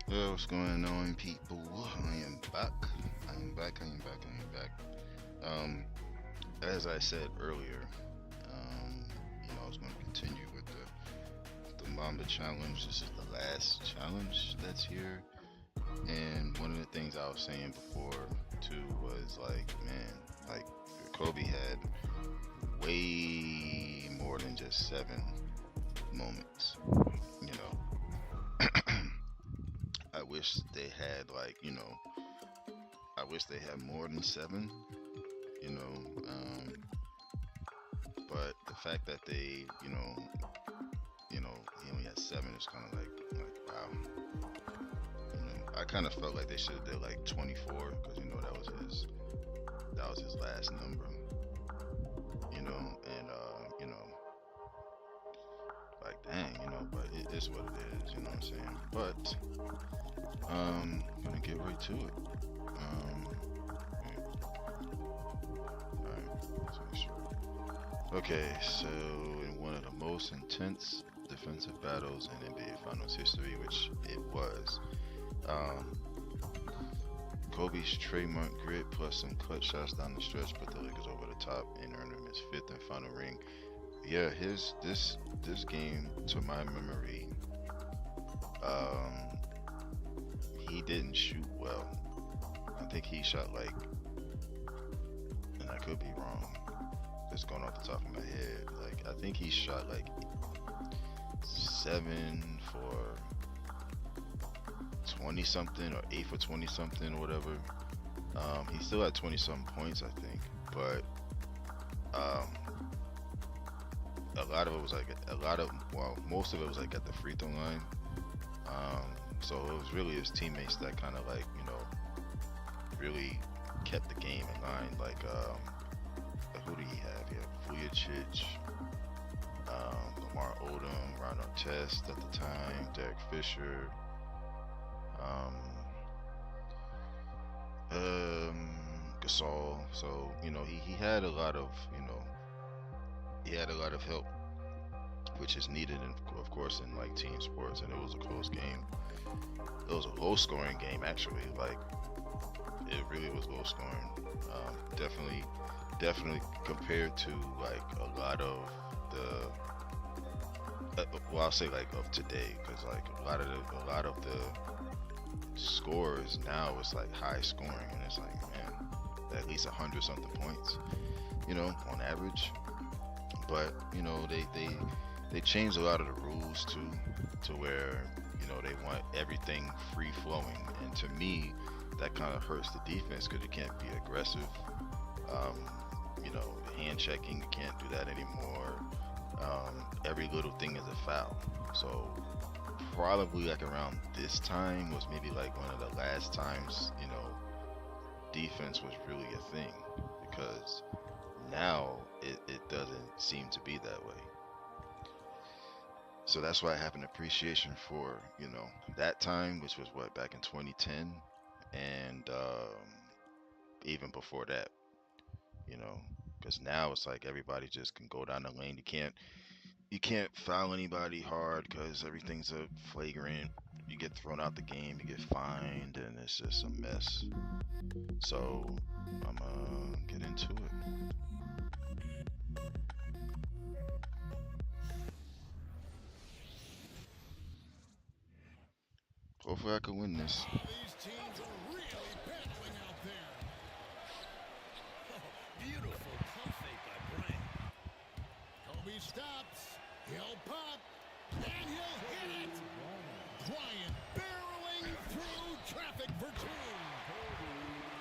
Yeah, what's going on, people? I am back. I am back. I am back. I am back. As I said earlier, I was going to continue with the Mamba challenge. This is the last challenge that's here. And one of the things I was saying before too was like, man, like Kobe had way more than just 7 moments. You know, I wish they had I wish they had more than seven. You know, but the fact that he only had seven is kind of like wow. I kind of felt like they should have did like 24 because that was his last number. And like dang, but it is what it is. You know what I'm saying? But gonna get right to it. Alright, let's make sure. Okay, so in one of the most intense defensive battles in NBA Finals history, which it was, um, Kobe's trademark grit plus some clutch shots down the stretch put the Lakers over the top and earned him his fifth and final ring. Yeah, his this game, to my memory, um, he didn't shoot well. I think he shot like, and I could be wrong, just going off the top of my head. Like I think he shot like 7 for 20 something or 8 for 20 something or whatever. He still had 20 some points, I think, but um, a lot of it was like most of it was like at the free throw line. Um, so it was really his teammates that kind of like really kept the game in line. Like who do he have? He had Vujacic, Lamar Odom, Ron Artest at the time, Derek Fisher, um, Gasol. So he had a lot of help, which is needed, of course, in like team sports. And it was a close game. It was a low scoring game actually. Like it really was low scoring. Definitely compared to like a lot of well, I'll say like of today, because like a lot of the scores now is like high scoring, and it's like man, at least 100 something points, on average. But they changed a lot of the rules too, to where they want everything free flowing, and to me, that kind of hurts the defense because you can't be aggressive. Um, Hand checking, you can't do that anymore. Every little thing is a foul. So probably like around this time was maybe like one of the last times defense was really a thing, because now it doesn't seem to be that way. So that's why I have an appreciation for that time, which was what, back in 2010, and even before that, you know, because now it's like everybody just can go down the lane. You can't foul anybody hard because everything's a flagrant. You get thrown out the game, you get fined, and it's just a mess. So I'm gonna get into it. Hopefully I can win this. Oh, these teams are really battling out there. Beautiful pump fake by Bryant. Kobe stops. He'll pop. And he'll hit it. Bryant barreling through traffic for two.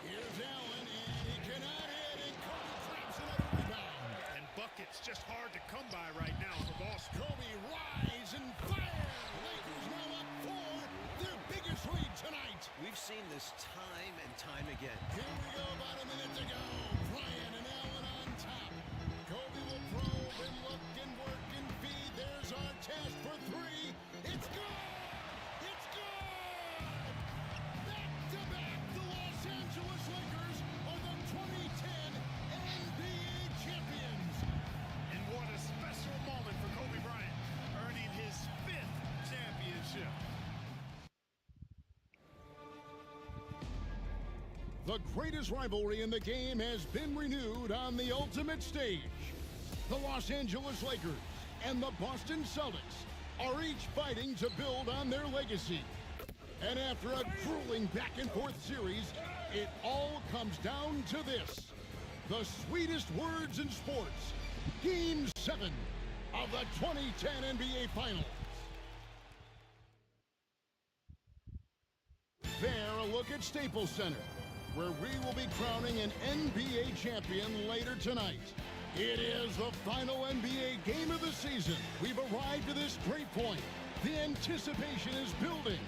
Here's Allen, and he cannot hit, and Kobe traps another rebound. And buckets just hard to come by right now for Boston. Kobe rise and fire. Lakers now up four. Their biggest lead tonight. We've seen this time and time again. Here we go, about a minute to go. Bryant and Allen on top. Kobe will probe and look and work and feed. There's our test for three. It's good! It's good! Back to back, the Los Angeles Lakers are the 2010 NBA champions. And what a special moment for Kobe Bryant, earning his fifth championship. The greatest rivalry in the game has been renewed on the ultimate stage. The Los Angeles Lakers and the Boston Celtics are each fighting to build on their legacy. And after a grueling back-and-forth series, it all comes down to this. The sweetest words in sports. Game 7 of the 2010 NBA Finals. There, a look at Staples Center, where we will be crowning an NBA champion later tonight. It is the final NBA game of the season. We've arrived to this great point. The anticipation is building.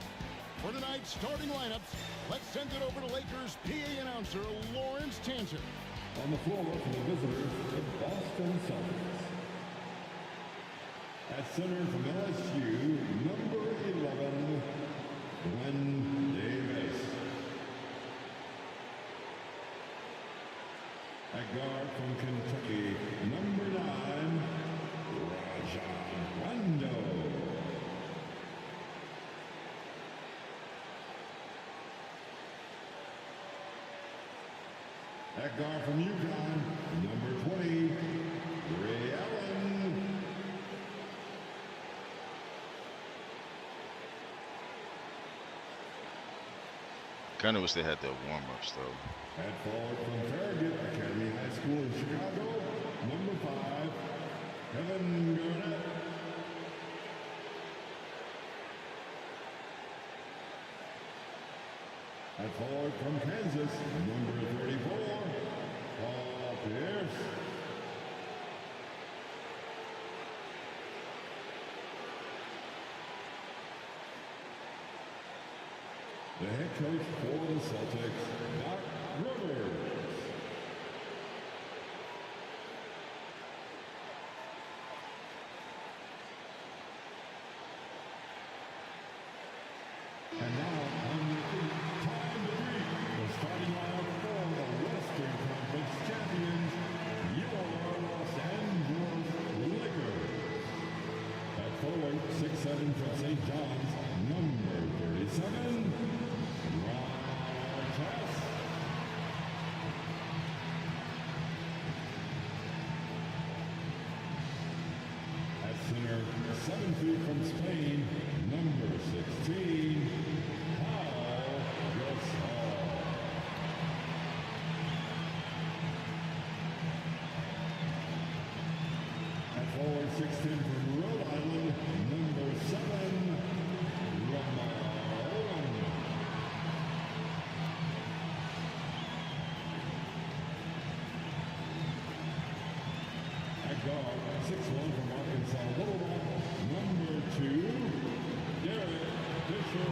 For tonight's starting lineups, let's send it over to Lakers PA announcer Lawrence Tanzer. On the floor for the visitors, the Boston Celtics. At center from LSU, number 11, Glenn Davis. At guard from Kentucky, number 9, Rajon Rondo. At guard from UConn, number 20, Ray Allen. Kind of wish they had their warm-ups though. At forward from Farragut Academy High School in Chicago, number 5, Kevin Garnett. At forward from Kansas, number 34, Paul Pierce. The head coach for the Celtics, Doc Rivers. And now, on the time to beat, the starting lineup for the Western Conference champions, your Los Angeles Lakers. At forward, 6'7" from St. John's, number 37, Ron Artest. At center, 7 feet from Spain, number 16, Paul Gasol. At forward, 6'10" from Rhode Island, number 7, Lamar Odom. At guard, 6'1" from Arkansas Little Rock, number 2, Derek Fisher.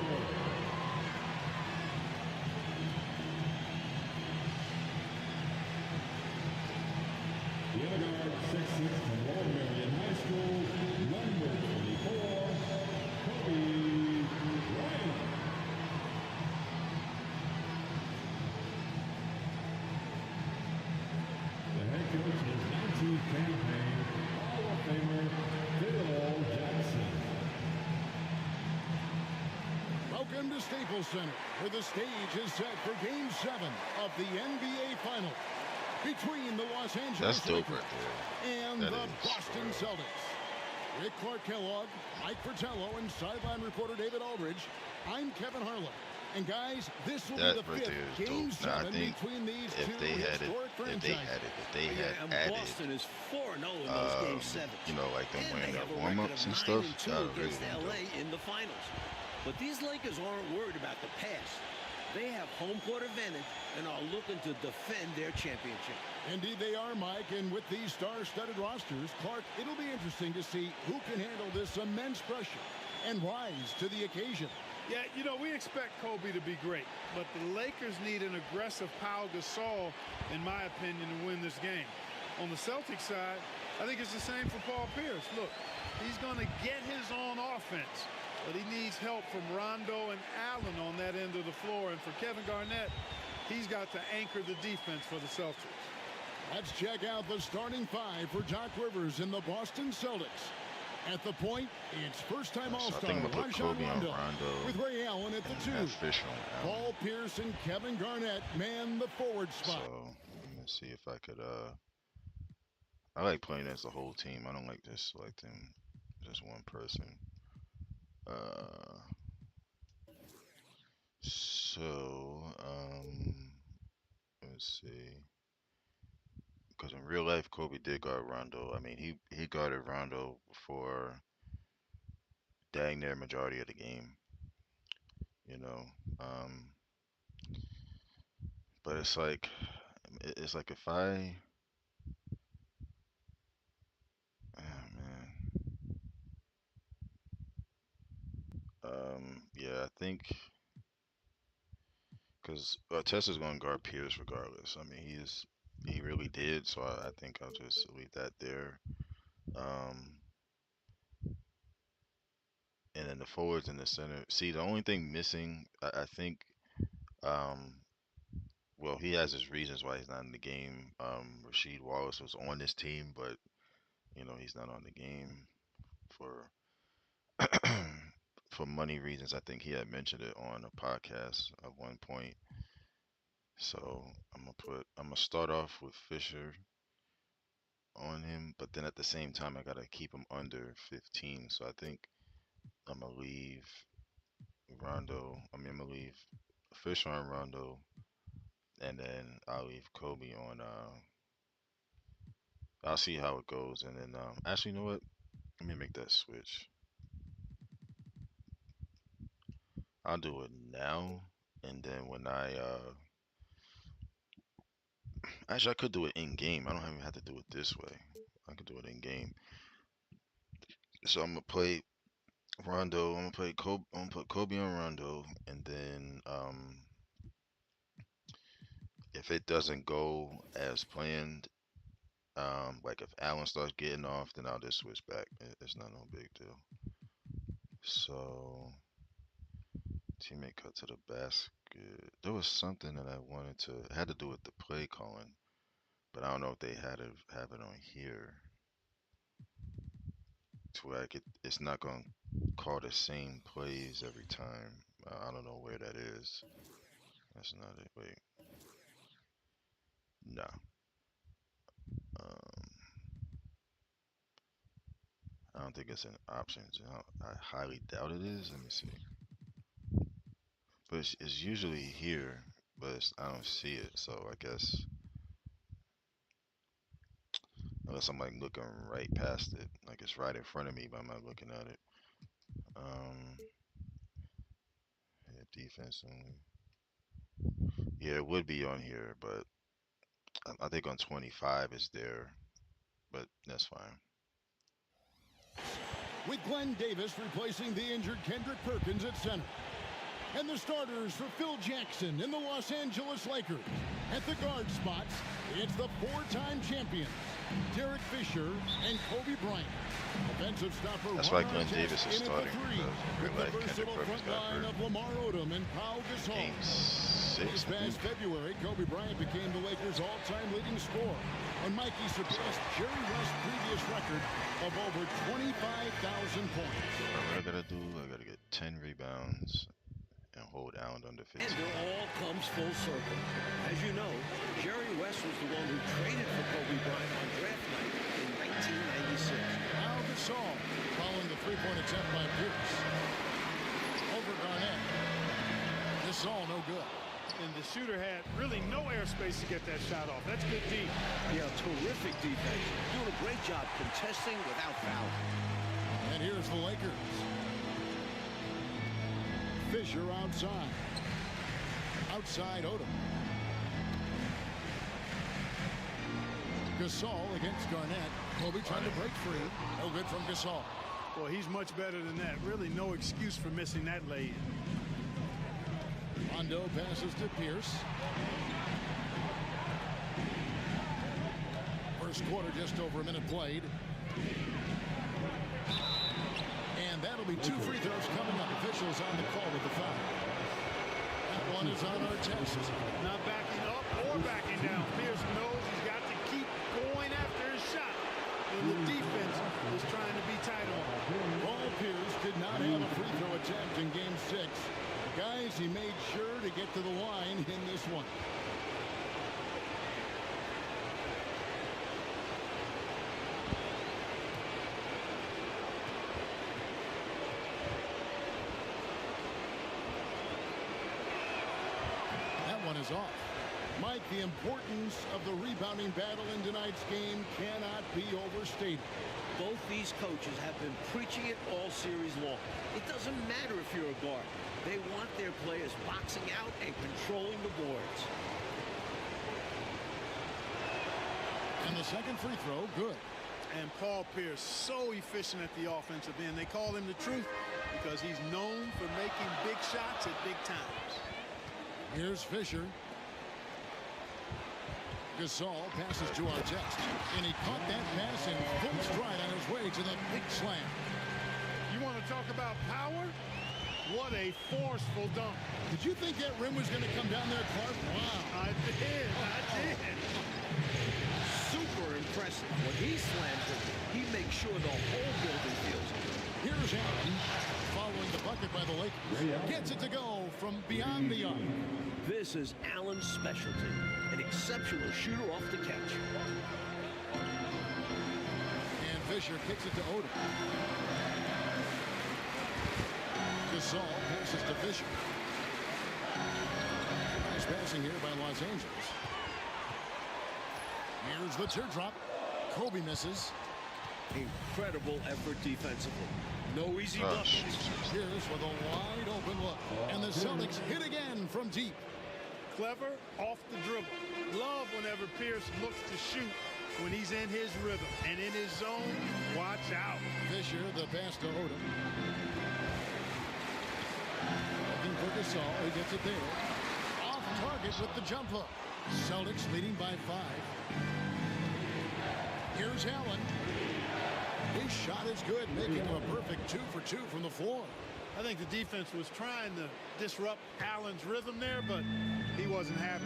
The other guard, 6'6" from Lower Marion High School, number 24, Kobe Bryant. The head coach in his 19th campaign, Hall of Famer Phil Jackson. Welcome to Staples Center, where the stage is set for Game 7 of the NBA Finals between the Los Angeles That's dope Lakers right there. and That the is, Boston Celtics. With Clark Kellogg, Mike Fratello, and sideline reporter David Aldridge, I'm Kevin Harlan. And guys, this will That be the right fifth there is Game dope. Now, I 7 think between these if two they had it, historic franchises. if they had And added, Boston is 4-0 in those game sevens. you know, like them And wearing they their have a warm-ups record and of stuff, 9-2 that would really against been LA dope. in the finals. But these Lakers aren't worried about the past. They have home court advantage and are looking to defend their championship. Indeed they are, Mike, and with these star-studded rosters, Clark, it'll be interesting to see who can handle this immense pressure and rise to the occasion. Yeah, you know, we expect Kobe to be great, but the Lakers need an aggressive Pau Gasol, in my opinion, to win this game. On the Celtics side, I think it's the same for Paul Pierce. Look, he's going to get his own offense, but he needs help from Rondo and Allen on that end of the floor. And for Kevin Garnett, he's got to anchor the defense for the Celtics. Let's check out the starting five for Doc Rivers and the Boston Celtics. At the point, it's first-time So I All-Star think I'm gonna put Rajon Kobe on Rondo, Rondo with Ray Allen at the and 2. have Fisher on Allen. Paul Pierce and Kevin Garnett man the forward spot. So let me see if I could. I like playing as the whole team. I don't like just selecting just one person. So let's see. Because in real life, Kobe did guard Rondo. I mean, he guarded Rondo for dang near majority of the game. You know, um, but it's like if I, oh man, yeah, I think because Tessa's going to guard Pierce regardless. I mean, he really did. So I think I'll just leave that there. Um, and then the forwards in the center. See, the only thing missing, I think, um, well, he has his reasons why he's not in the game. Rasheed Wallace was on this team, but he's not on the game for for money reasons. I think he had mentioned it on a podcast at one point. So I'm gonna start off with Fisher on him, but then at the same time I gotta keep him under 15. So I think I'm gonna leave Rondo. I'm gonna leave Fisher on Rondo, and then I'll leave Kobe on. I'll see how it goes, and then actually, you know what? Let me make that switch. I'll do it now, and then when actually I could do it in game. I don't even have to do it this way. I could do it in game. So I'm gonna play Rondo. I'm gonna play Kobe. I'm gonna put Kobe on Rondo, and then if it doesn't go as planned, like if Allen starts getting off, then I'll just switch back. It's not no big deal. So teammate cut to the basket. There was something that I wanted to it had to do with the play calling, but I don't know if they have it on here to where it's not gonna call the same plays every time. I don't know where that is. That's not it. Wait, no. Um, I don't think it's in options. I highly doubt it is. Let me see. But it's usually here, but I don't see it. So I guess unless I'm like looking right past it, like it's right in front of me, but I'm not looking at it. Um, yeah, defense only. Yeah, it would be on here, but I think on 25 is there, but that's fine. With Glenn Davis replacing the injured Kendrick Perkins at center. And the starters for Phil Jackson and the Los Angeles Lakers. At the guard spots, it's the four-time champions, Derek Fisher and Kobe Bryant. Offensive stopper. That's why Glenn Davis is starting because the versatile front line of Lamar Odom and Pau Gasol. Game 6. This past February, Kobe Bryant became the Lakers' all-time leading scorer, and Mikey surpassed Jerry West's previous record of over 25,000 points. What I gotta do? I gotta get 10 rebounds and hold Allen under 15. And it all comes full circle. As you know, Jerry West was the one who traded for Kobe Bryant on draft night in 1996. Pau Gasol following the three-point attempt by Pierce. Over Garnett. Gasol no good. And the shooter had really no airspace to get that shot off. That's good deep. Yeah, terrific defense. Doing a great job contesting without fouling. And here's the Lakers. Fisher outside. Outside Odom. Gasol against Garnett. Kobe trying to break free. No good from Gasol. Well, he's much better than that. Really no excuse for missing that lay-in. Rondo passes to Pierce. First quarter, just over a minute played. And that'll be two free throws coming up. Officials on the call with the foul. That one is on our test. Not backing up or backing down. Pierce knows he's got to keep going after his shot. And the defense is trying to be tight on him. the importance of the rebounding battle in tonight's game cannot be overstated. Both these coaches have been preaching it all series long. It doesn't matter if you're a guard. They want their players boxing out and controlling the boards. And the second free throw, good. And Paul Pierce, so efficient at the offensive end. They call him the truth because he's known for making big shots at big times. Here's Fisher. Gasol passes to Artest, and he caught that pass in full stride on his way to the big slam. You want to talk about power? What a forceful dunk. Did you think that rim was going to come down there, Clark? Wow. I did. Super impressive. When he slams it, he makes sure the whole building feels it. Here's Allen following the bucket by the Lakers. Gets it to go from beyond the arc. This is Allen's specialty. An exceptional shooter off the catch. And Fisher kicks it to Odom. Gasol passes to Fisher. Nice passing here by Los Angeles. Here's the teardrop. Kobe misses. Incredible effort defensively. No easy buckets. Here's with a wide open look. And the Celtics hit again from deep. Clever off the dribble. Love whenever Pierce looks to shoot when he's in his rhythm and in his zone. Watch out. Fisher, the pass to Odom. Looking for Gasol. He gets it there. Off target with the jump hook. Celtics leading by 5. Here's Allen. His shot is good, making him a perfect 2 for 2 from the floor. I think the defense was trying to disrupt Allen's rhythm there, but he wasn't happy.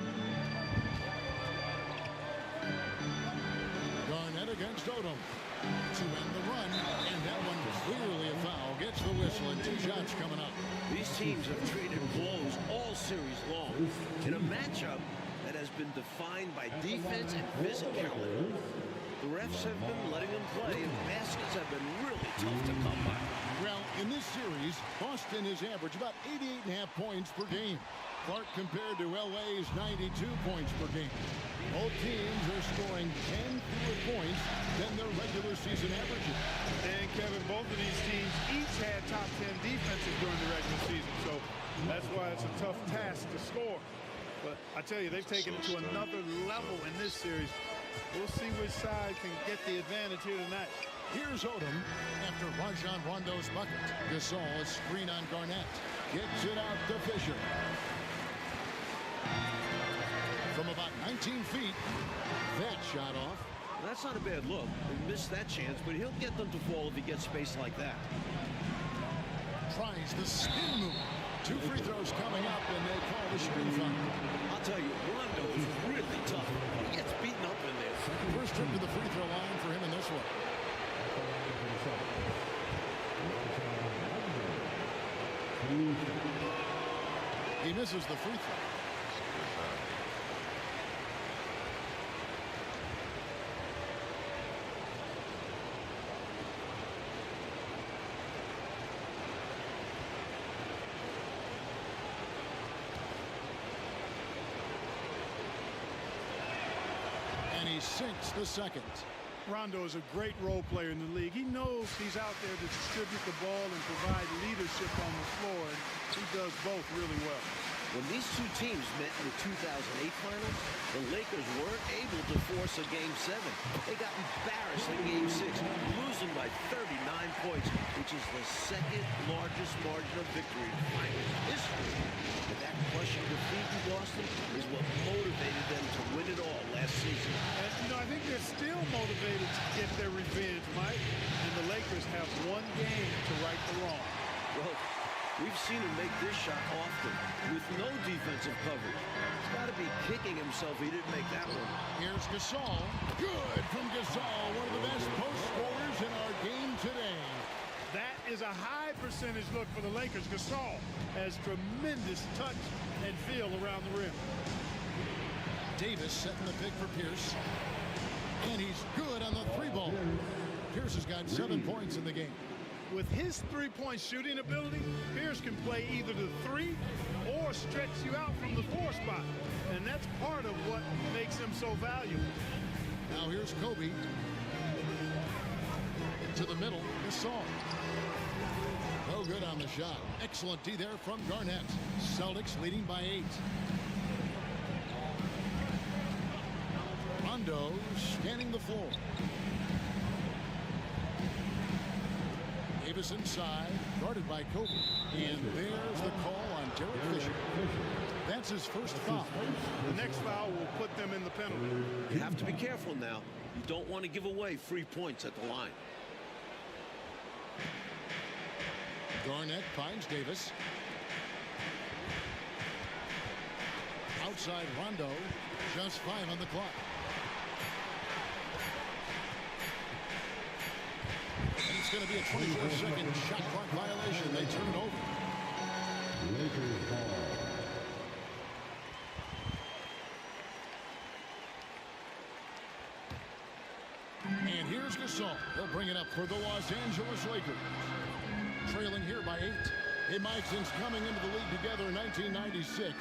Garnett against Odom to end the run, and that one clearly a foul. Gets the whistle, and 2 shots coming up. These teams have traded blows all series long in a matchup that has been defined by defense and physicality. The refs have been letting them play, and baskets have been really tough to come by. Well, in this series, Boston has averaged about 88.5 points per game. Clark compared to LA's 92 points per game. Both teams are scoring 10 fewer points than their regular season averages. And Kevin, both of these teams each had top 10 defenses during the regular season, so that's why it's a tough task to score. But I tell you, they've taken it to another level in this series. We'll see which side can get the advantage here tonight. Here's Odom after Rajon Rondo's bucket. Gasol, a screen on Garnett. Gets it out to Fisher. From about 19 feet, that shot off. That's not a bad look. He missed that chance, but he'll get them to fall if he gets space like that. Tries the spin move. 2 free throws coming up, and they call the screen foul. I'll tell you, Rondo is really tough. He gets beaten up in there. First trip to the free throw line for him in this one. He misses the free throw. And he sinks the second. Rondo is a great role player in the league. He knows he's out there to distribute the ball and provide leadership on the floor, and he does both really well. When these two teams met in the 2008 finals, the Lakers weren't able to force a Game 7. They got embarrassed in Game 6, losing by 39 points, which is the second largest margin of victory in finals history. But that crushing defeat in Boston is what motivated them to win it all last season. And, I think they're still motivated to get their revenge, Mike. And the Lakers have one game to right the wrong. Well, we've seen him make this shot often with no defensive coverage. He's got to be kicking himself he didn't make that one. Here's Gasol. Good from Gasol, one of the best post scorers in our game today. That is a high percentage look for the Lakers. Gasol has tremendous touch and feel around the rim. Davis setting the pick for Pierce. And he's good on the 3 ball. Pierce has got 7 points in the game. with his three-point shooting ability, Pierce can play either the 3 or stretch you out from the 4 spot. And that's part of what makes him so valuable. Now here's Kobe. To the middle, Gasol. No good on the shot. Excellent D there from Garnett. Celtics leading by 8. Rondo scanning the floor. Davis inside, guarded by Kobe. And there's the call on Derek Fisher. That's his first foul. The next foul will put them in the penalty. You have to be careful now. You don't want to give away free points at the line. Garnett finds Davis. Outside Rondo. Just 5 on the clock. And it's going to be a 24-second shot clock violation. They turn it over. Lakers ball. And here's Gasol. He'll bring it up for the Los Angeles Lakers. Trailing here by 8. Hey, Mike, since coming into the league together in 1996,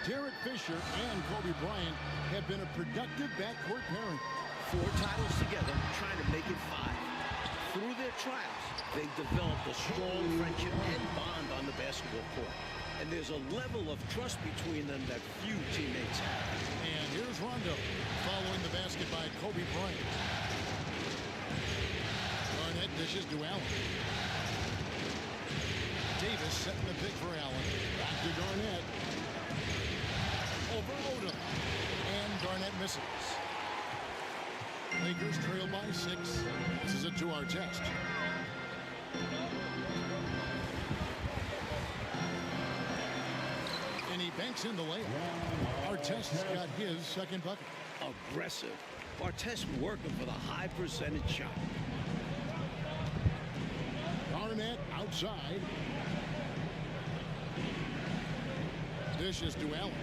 Derek Fisher and Kobe Bryant have been a productive backcourt pairing. 4 titles together, trying to make it 5. Through their trials, they've developed a strong friendship and bond on the basketball court. And there's a level of trust between them that few teammates have. And here's Rondo following the basket by Kobe Bryant. Garnett dishes to Allen. Davis setting the pick for Allen. Back to Garnett. Over Odom. And Garnett misses. Lakers trail by 6. This is a 2-hour test. And he banks in the layup. Artest's got his second bucket. Aggressive. Artest working for the high percentage shot. Garnett outside. Dishes to Allen.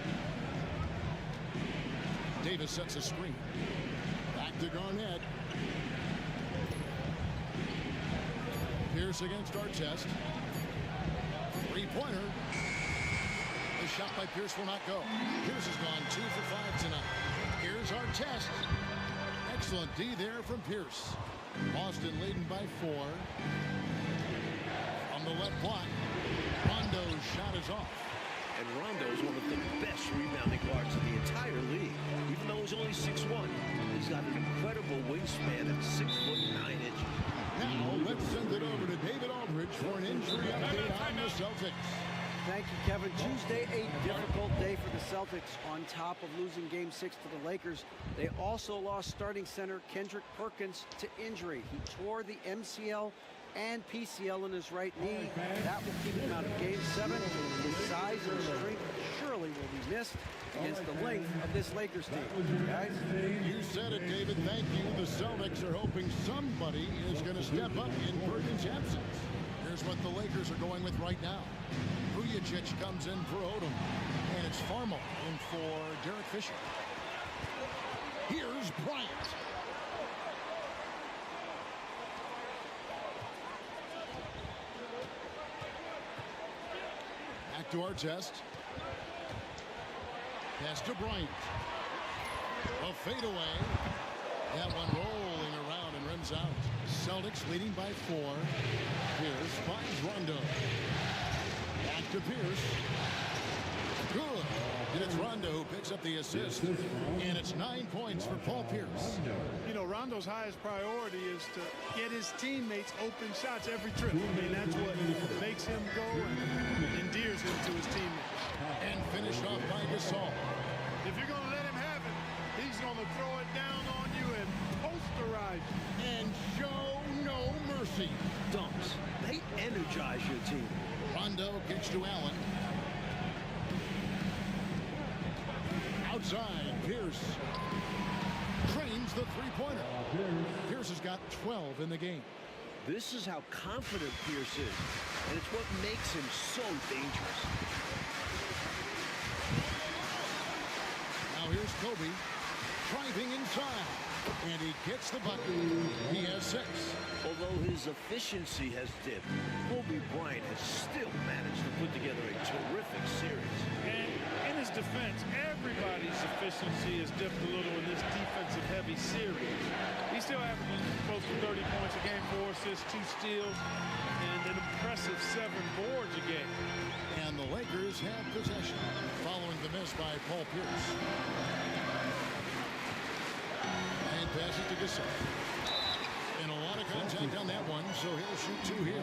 Davis sets a screen. Back to Garnett. Pierce against Artest. Three-pointer. The shot by Pierce will not go. Pierce has gone 2 for 5 tonight. Here's Artest. Excellent D there from Pierce. Boston leading by 4. On the left block, Rondo's shot is off. And Rondo is one of the best rebounding guards in the entire league. Even though he's only 6'1", he's got an incredible wingspan at 6'9". Now let's send it over to David Aldridge for an injury update on the Celtics. Thank you, Kevin. Tuesday, a difficult day for the Celtics. On top of losing Game 6 to the Lakers, they also lost starting center Kendrick Perkins to injury. He tore the MCL and PCL in his right knee. That will keep him out of Game 7. His size and strength surely will be missed against the length of this Lakers team. Guys? You said it, David. Thank you. The Celtics are hoping somebody is going to step up in Perkins' absence. Here's what the Lakers are going with right now. Vujacic comes in for Odom. And it's Farmo in for Derek Fisher. Here's Bryant. Back to Artest. Pass to Bryant. A fadeaway. That one rolling around and rims out. Celtics leading by 4. Pierce finds Rondo. Back to Pierce. Good. And it's Rondo who picks up the assist. And it's 9 points for Paul Pierce. You know, Rondo's highest priority is to get his teammates open shots every trip. I mean, that's what makes him go and endears him to his teammates. And finished off by Gasol. If you're going to let him have it, he's going to throw it down on you and posterize you. And show no mercy. Dunks. They energize your team. Rondo kicks to Allen. Outside, Pierce trains the three-pointer. Pierce has got 12 in the game. This is how confident Pierce is, and it's what makes him so dangerous. Now here's Kobe driving inside, and he hits the bucket. He has 6. Although his efficiency has dipped, Kobe Bryant has still managed to put together a terrific series. And in his defense, everybody's efficiency has dipped a little in this defensive-heavy series. He still averages close to 30 points a game, 4 assists, 2 steals, and an impressive 7 boards a game. And the Lakers have possession following the miss by Paul Pierce. And passes to Gasol. And a lot of contact on that one, so he'll shoot 2 here.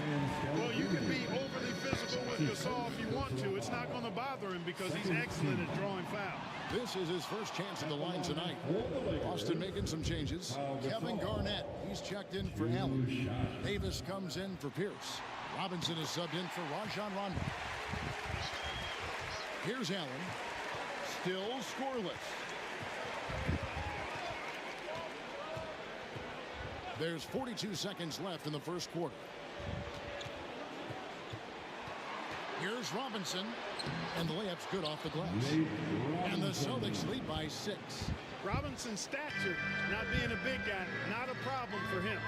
Well, you can be overly physical with Gasol if you want to. It's not going to bother him because he's excellent at drawing fouls. This is his first chance at the line tonight. Boston making some changes. Kevin Garnett, he's checked in for Allen. Davis comes in for Pierce. Robinson is subbed in for Rajon Rondo. Here's Allen. Still scoreless. There's 42 seconds left in the first quarter. Here's Robinson. And the layup's good off the glass. And the Celtics lead by 6. Robinson's stature, not being a big guy, not a problem for him.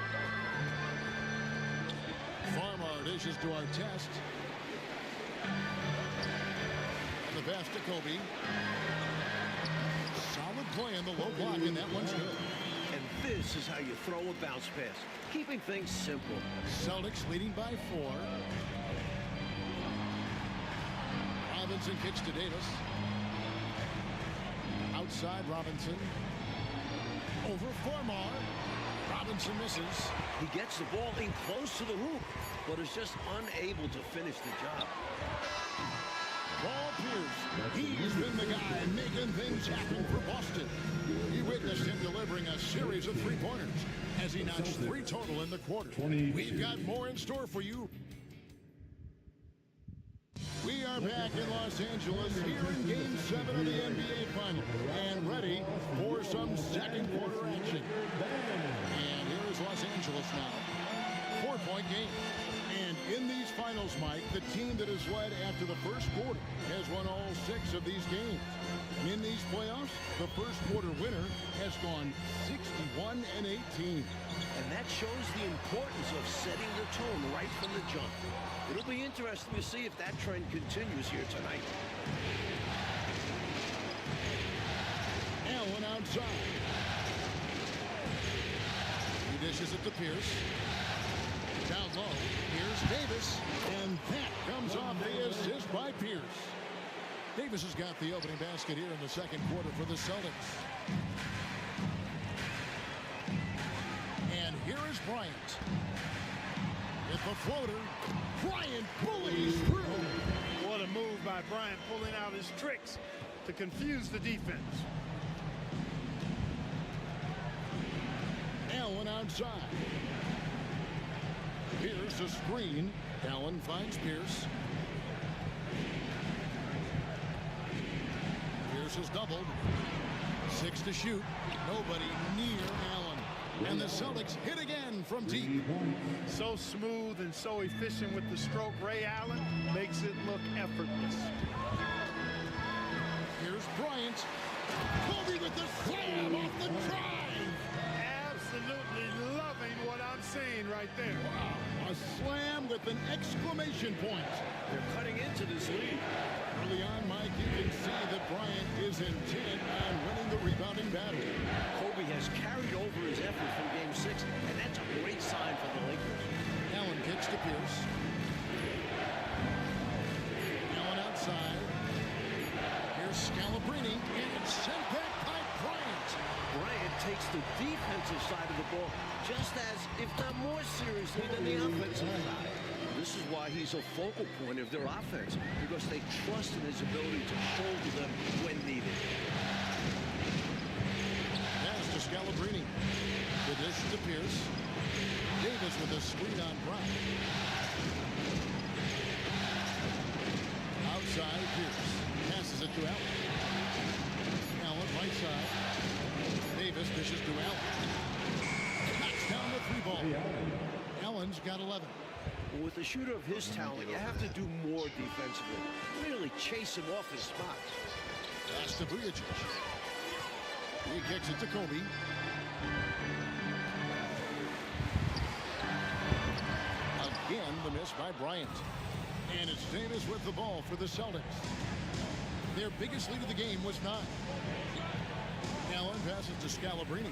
Farmar dishes to our test. And the pass to Kobe. Solid play in the low block, and that one's good. And this is how you throw a bounce pass, keeping things simple. Celtics leading by 4. Robinson kicks to Davis. Outside Robinson. Over Farmar. Robinson misses. He gets the ball in close to the hoop, but is just unable to finish the job. Paul Pierce, he's been the guy making things happen for Boston. He witnessed him delivering a series of 3-pointers as he notched 3 total in the quarter. We've got more in store for you. We are back in Los Angeles here in Game 7 of the NBA Finals and ready for some second quarter action. And here is Los Angeles now. 4-point game. And in these finals, Mike, the team that has led after the first quarter has won all 6 of these games. And in these playoffs, the first quarter winner has gone 61-18. And that shows the importance of setting the tone right from the jump. It'll be interesting to see if that trend continues here tonight. Allen outside. He dishes it to Pierce. Down low, here's Davis, and that comes off the assist by Pierce. Davis has got the opening basket here in the second quarter for the Celtics. And here is Bryant. With the floater, Bryant bullies through. What a move by Bryant, pulling out his tricks to confuse the defense. Allen outside. Here's a screen. Allen finds Pierce. Pierce is doubled. 6 to shoot. Nobody near Allen. And the Celtics hit again from deep. So smooth and so efficient with the stroke. Ray Allen makes it look effortless. Here's Bryant. Kobe with the slam off the drive. Absolutely loving what I'm seeing right there. Wow. A slam with an exclamation point. They're cutting into this lead. Early on, Mike, you can see that Bryant is intent on winning the rebounding battle. Kobe has carried over his effort from Game 6, and that's a great sign for the Lakers. Allen kicks to Pierce. Allen outside. Here's Scalabrine, and it's sent back by Bryant. Bryant takes the defensive side of the ball just as, if not more seriously than the offensive side. This is why he's a focal point of their offense, because they trust in his ability to shoulder them when needed. Pass to Scalabrine. The dish to Pierce. Davis with a screen on Bryant. Outside, Pierce. Passes it to Allen. Allen, right side. Davis dishes to Allen. Knocks down the 3-ball. Allen's got 11. With a shooter of his talent, you have to do more defensively. Really chase him off his spots. Pass to Vujacic. He kicks it to Kobe. by Bryant. And it's Davis with the ball for the Celtics. Their biggest lead of the game was 9. Allen passes to Scalabrine.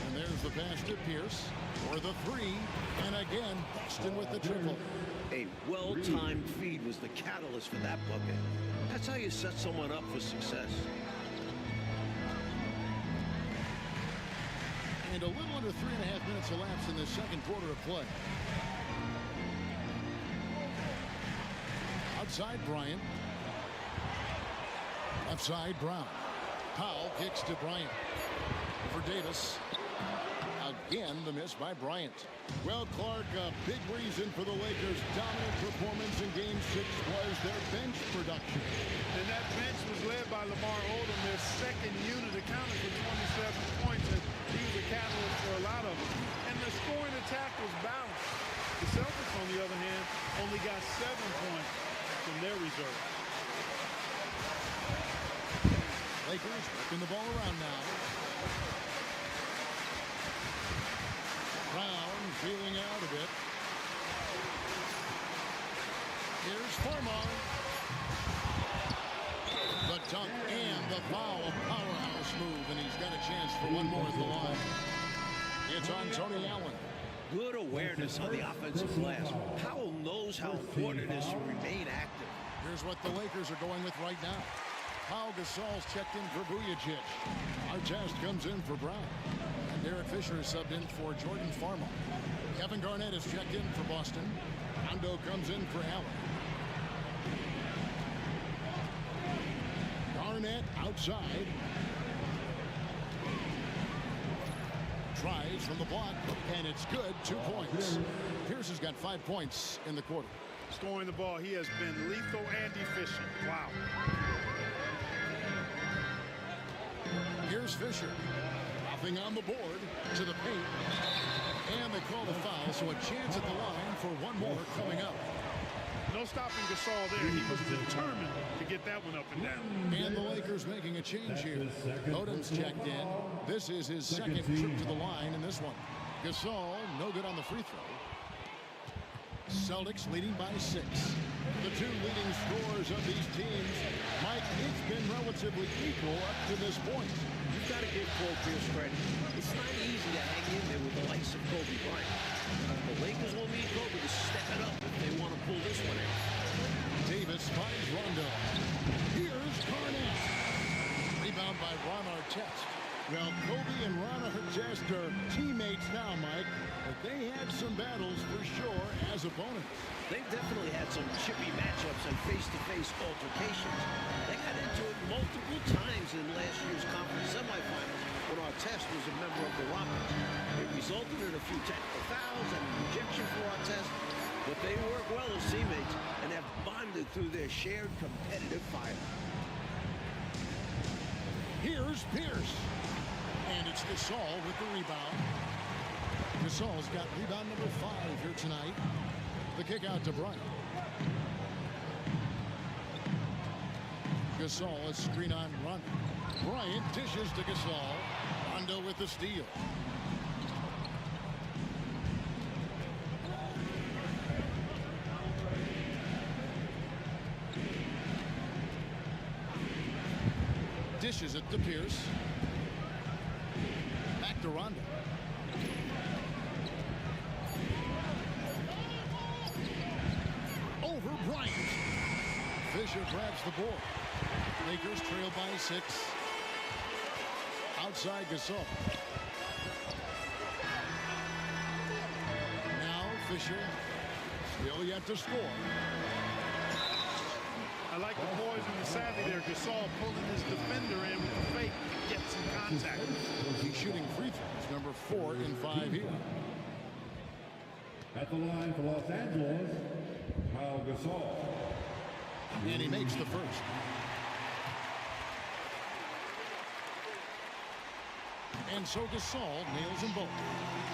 And there's the pass to Pierce for the 3. And again, Boston with the triple. A well-timed feed was the catalyst for that bucket. That's how you set someone up for success. And a little under 3.5 minutes elapsed in the second quarter of play. Outside Bryant. Left side Brown. Powell kicks to Bryant. For Davis. Again, the miss by Bryant. Well, Clark, a big reason for the Lakers' dominant performance in Game 6 was their bench production. And that bench was led by Lamar Odom, their second unit, accounted for 27 points. And he was a catalyst for a lot of them. And the scoring attack was balanced. The Celtics, on the other hand, only got 7 points from their reserve. Lakers working the ball around now. Brown feeling out a bit. Here's Farmar. The dunk and the foul. A powerhouse move, and he's got a chance for one more at the line. It's on Tony Allen. Good awareness on the offensive glass. Powell knows how important it is to remain active. Here's what the Lakers are going with right now. Pau Gasol's checked in for Vujacic. Artest comes in for Brown. And Derek Fisher is subbed in for Jordan Farmer. Kevin Garnett is checked in for Boston. Rondo comes in for Allen. Garnett outside. Tries from the block, and it's good. 2 points. Pierce has got 5 points in the quarter. Scoring the ball, he has been lethal and efficient. Wow. Here's Fisher. Nothing on the board to the paint. And they call the foul, so a chance at the line for one more coming up. No stopping Gasol there. He was determined to get that one up and down. And the Lakers making a change here. Odom's checked in. This is his second trip to the line in this one. Gasol, no good on the free throw. Celtics leading by 6. The 2 leading scorers of these teams. Mike, it's been relatively equal up to this point. You've got to give Paul Pierce credit. It's not easy to hang in there with the likes of Kobe Bryant. The Lakers will need Kobe to step it up if they want to pull this one out. Davis finds Rondo. Here's Garnett. Rebound by Ron Artest. Well, Kobe and Ron Artest are teammates now, Mike, but they had some battles for sure as opponents. They've definitely had some chippy matchups and face-to-face altercations. They got into it multiple times in last year's conference semifinals when Artest was a member of the Rockets. It resulted in a few technical fouls and rejection for Artest, but they work well as teammates and have bonded through their shared competitive fire. Here's Pierce. And it's Gasol with the rebound. Gasol's got rebound number 5 here tonight. The kick out to Bryant. Gasol, a screen on Rondo. Bryant dishes to Gasol. Rondo with the steal. Dishes it to Pierce. Back to Rondo. Over Bryant. Fisher grabs the board. Lakers trail by 6. Outside Gasol. Now Fisher still yet to score. I like the poise and the savvy there. Gasol pulling his defender in with the fake to get some contact. He's shooting free throws, number 4 in 5 here. At the line for Los Angeles, Pau Gasol. And he makes the first. And so Gasol nails them both.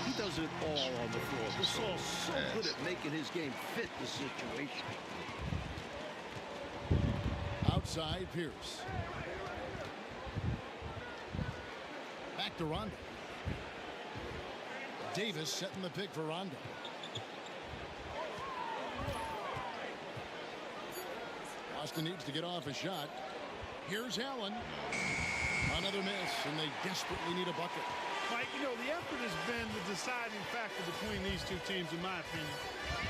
He does it all on the floor. Gasol's so good at making his game fit the situation. Outside Pierce. Back to Rondo. Davis setting the pick for Rondo. Boston needs to get off a shot. Here's Allen. Another miss, and they desperately need a bucket. Mike, you know, the effort has been the deciding factor between these two teams, in my opinion.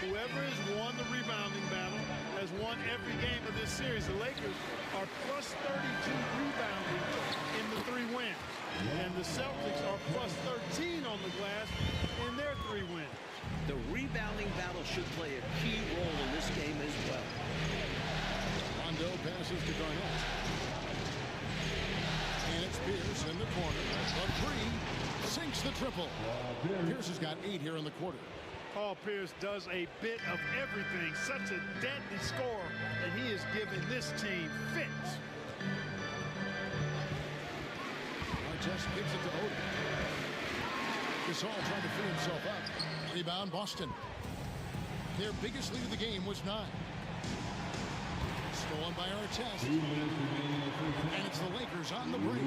Whoever has won the rebounding battle has won every game of this series. The Lakers are plus 32 rebounding in the 3 wins. And the Celtics are plus 13 on the glass in their 3 wins. The rebounding battle should play a key role in this game as well. Rondo passes to Garnett. And it's Pierce in the corner. From 3, sinks the triple. Pierce has got 8 here in the quarter. Paul Pierce does a bit of everything. Such a deadly scorer, and he is giving this team fits. Artest gives it to Odom. Gasol trying to free himself up. Rebound, Boston. Their biggest lead of the game was 9. Stolen by Artest. And it's the Lakers on the break.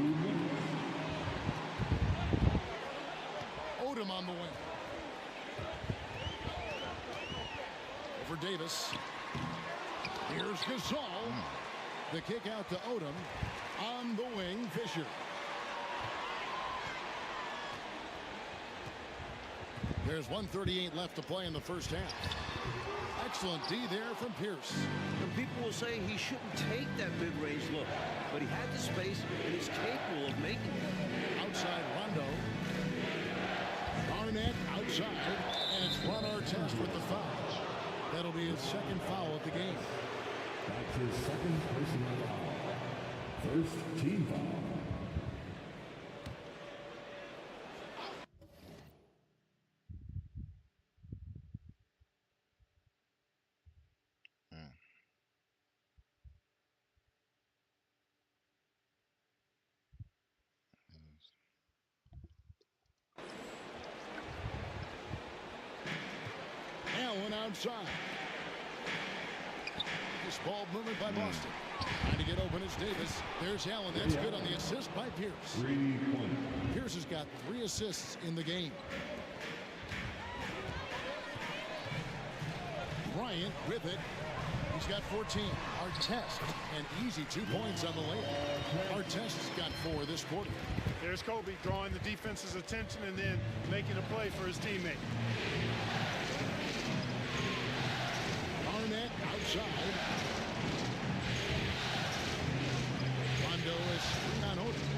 Odom on the wing. For Davis. Here's Gasol. The kick out to Odom. On the wing, Fisher. There's 1:38 left to play in the first half. Excellent D there from Pierce. And people will say he shouldn't take that mid-range look, but he had the space and is capable of making it. Outside Rondo. Garnett outside, and it's Ron Artest with the foul. That'll be his second foul of the game. That's his second personal foul. First team foul. Allen outside. This ball movement by Boston. Trying to get open is Davis. There's Allen. That's good on the assist by Pierce. 3 points. Pierce has got 3 assists in the game. Bryant with it. He's got 14. Artest, an easy 2 points on the layup. Artest's got 4 this quarter. There's Kobe drawing the defense's attention and then making a play for his teammate. Garnett outside. Rondo is screen on Odom.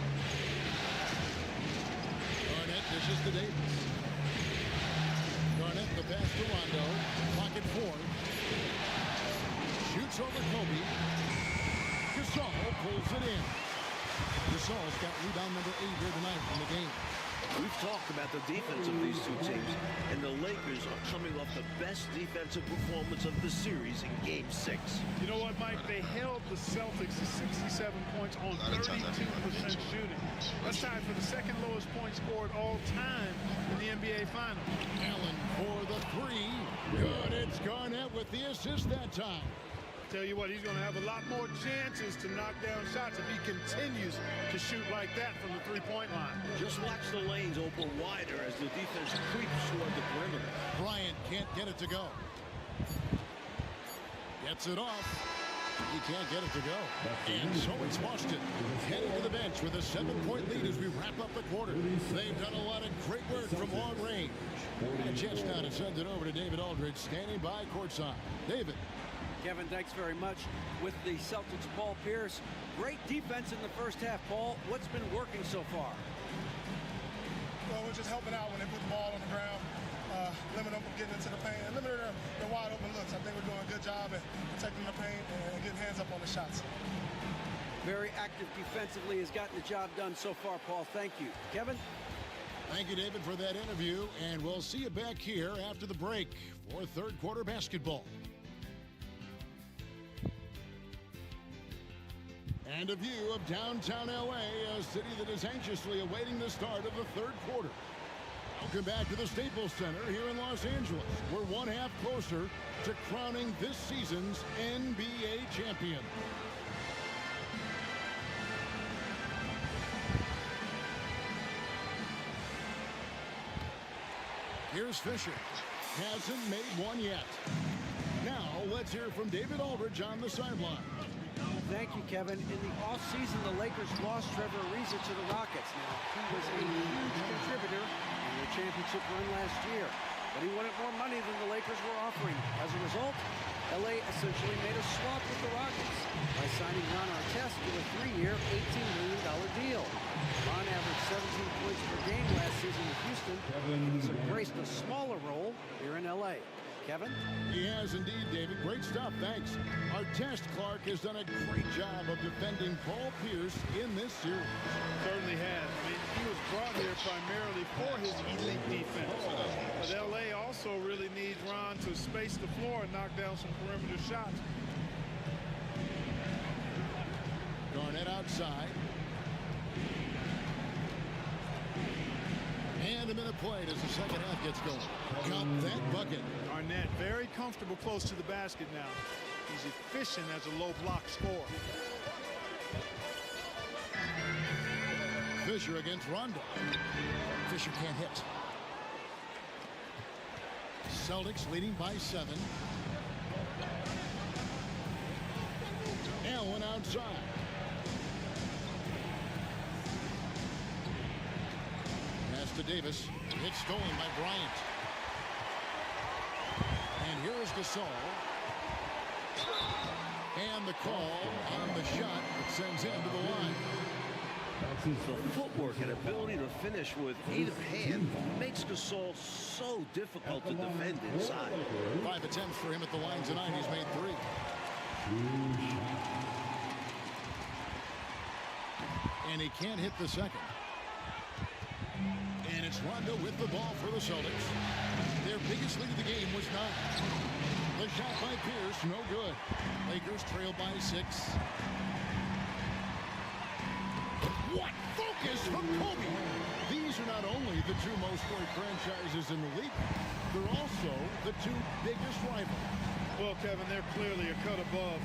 Garnett dishes to Davis. Garnett the pass to Rondo. Pocket 4. Shoots over Kobe. Gasol pulls it in. Gasol's got rebound number 8 here tonight in the game. We've talked about the defense of these two teams, and the Lakers are coming off the best defensive performance of the series in Game 6. You know what, Mike? They held the Celtics to 67 points on 32% shooting. That's tied for the second lowest point scored all time in the NBA Finals. Allen for the 3. Good. It's Garnett with the assist that time. Tell you what, he's going to have a lot more chances to knock down shots if he continues to shoot like that from the three-point line. Just watch the lanes open wider as the defense creeps toward the perimeter. Bryant can't get it to go. Gets it off. He can't get it to go. And so it's Boston heading to the bench with a 7-point lead as we wrap up the quarter. They've done a lot of great work from long range. A chance now to send it over to David Aldridge standing by courtside. David. Kevin, thanks very much. With the Celtics, Paul Pierce. Great defense in the first half, Paul. What's been working so far? Well, we're just helping out when they put the ball on the ground, limit them from getting into the paint, and limit their wide open looks. I think we're doing a good job at protecting the paint and getting hands up on the shots. Very active defensively, has gotten the job done so far, Paul. Thank you. Kevin? Thank you, David, for that interview, and we'll see you back here after the break for third quarter basketball. And a view of downtown L.A., a city that is anxiously awaiting the start of the third quarter. Welcome back to the Staples Center here in Los Angeles. We're one half closer to crowning this season's NBA champion. Here's Fisher. Hasn't made one yet. Now let's hear from David Aldridge on the sideline. Thank you, Kevin. In the offseason, the Lakers lost Trevor Ariza to the Rockets. Now, he was a huge contributor in their championship run last year, but he wanted more money than the Lakers were offering. As a result, LA essentially made a swap with the Rockets by signing Ron Artest to a 3-year, $18 million deal. Ron averaged 17 points per game last season with Houston. He's embraced a smaller role here in LA. Kevin? He has indeed, David. Great stuff. Thanks. Artest Clark has done a great job of defending Paul Pierce in this series. Certainly has. I mean, he was brought here primarily for his elite defense. But LA also really needs Ron to space the floor and knock down some perimeter shots. Garnett outside. And a minute played as the second half gets going. Got that bucket. Garnett very comfortable close to the basket now. He's efficient as a low block scorer. Fisher against Rondo. Fisher can't hit. Celtics leading by 7. Allen outside. Pass to Davis. It's stolen by Bryant. And here's Gasol. And the call on the shot that sends him to the line. The footwork and ability to finish with either hand makes Gasol so difficult to defend inside. 5 attempts for him at the line tonight. He's made 3. And he can't hit the second. And it's Rondo with the ball for the Celtics. Their biggest lead of the game was 9. The shot by Pierce, no good. Lakers trail by 6. What focus from Kobe! These are not only the two most storied franchises in the league, they're also the two biggest rivals. Well, Kevin, they're clearly a cut above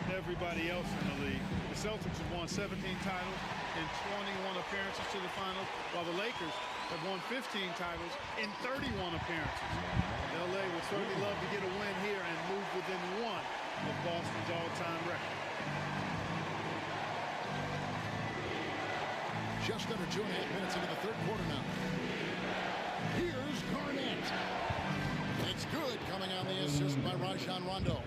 everybody else in the league. The Celtics have won 17 titles and 21 appearances to the finals, while the Lakers have won 15 titles in 31 appearances. LA would certainly love to get a win here and move within 1 of Boston's all-time record. Just under 2.5 minutes into the third quarter now. Here's Garnett. It's good, coming on the assist by Rajon Rondo.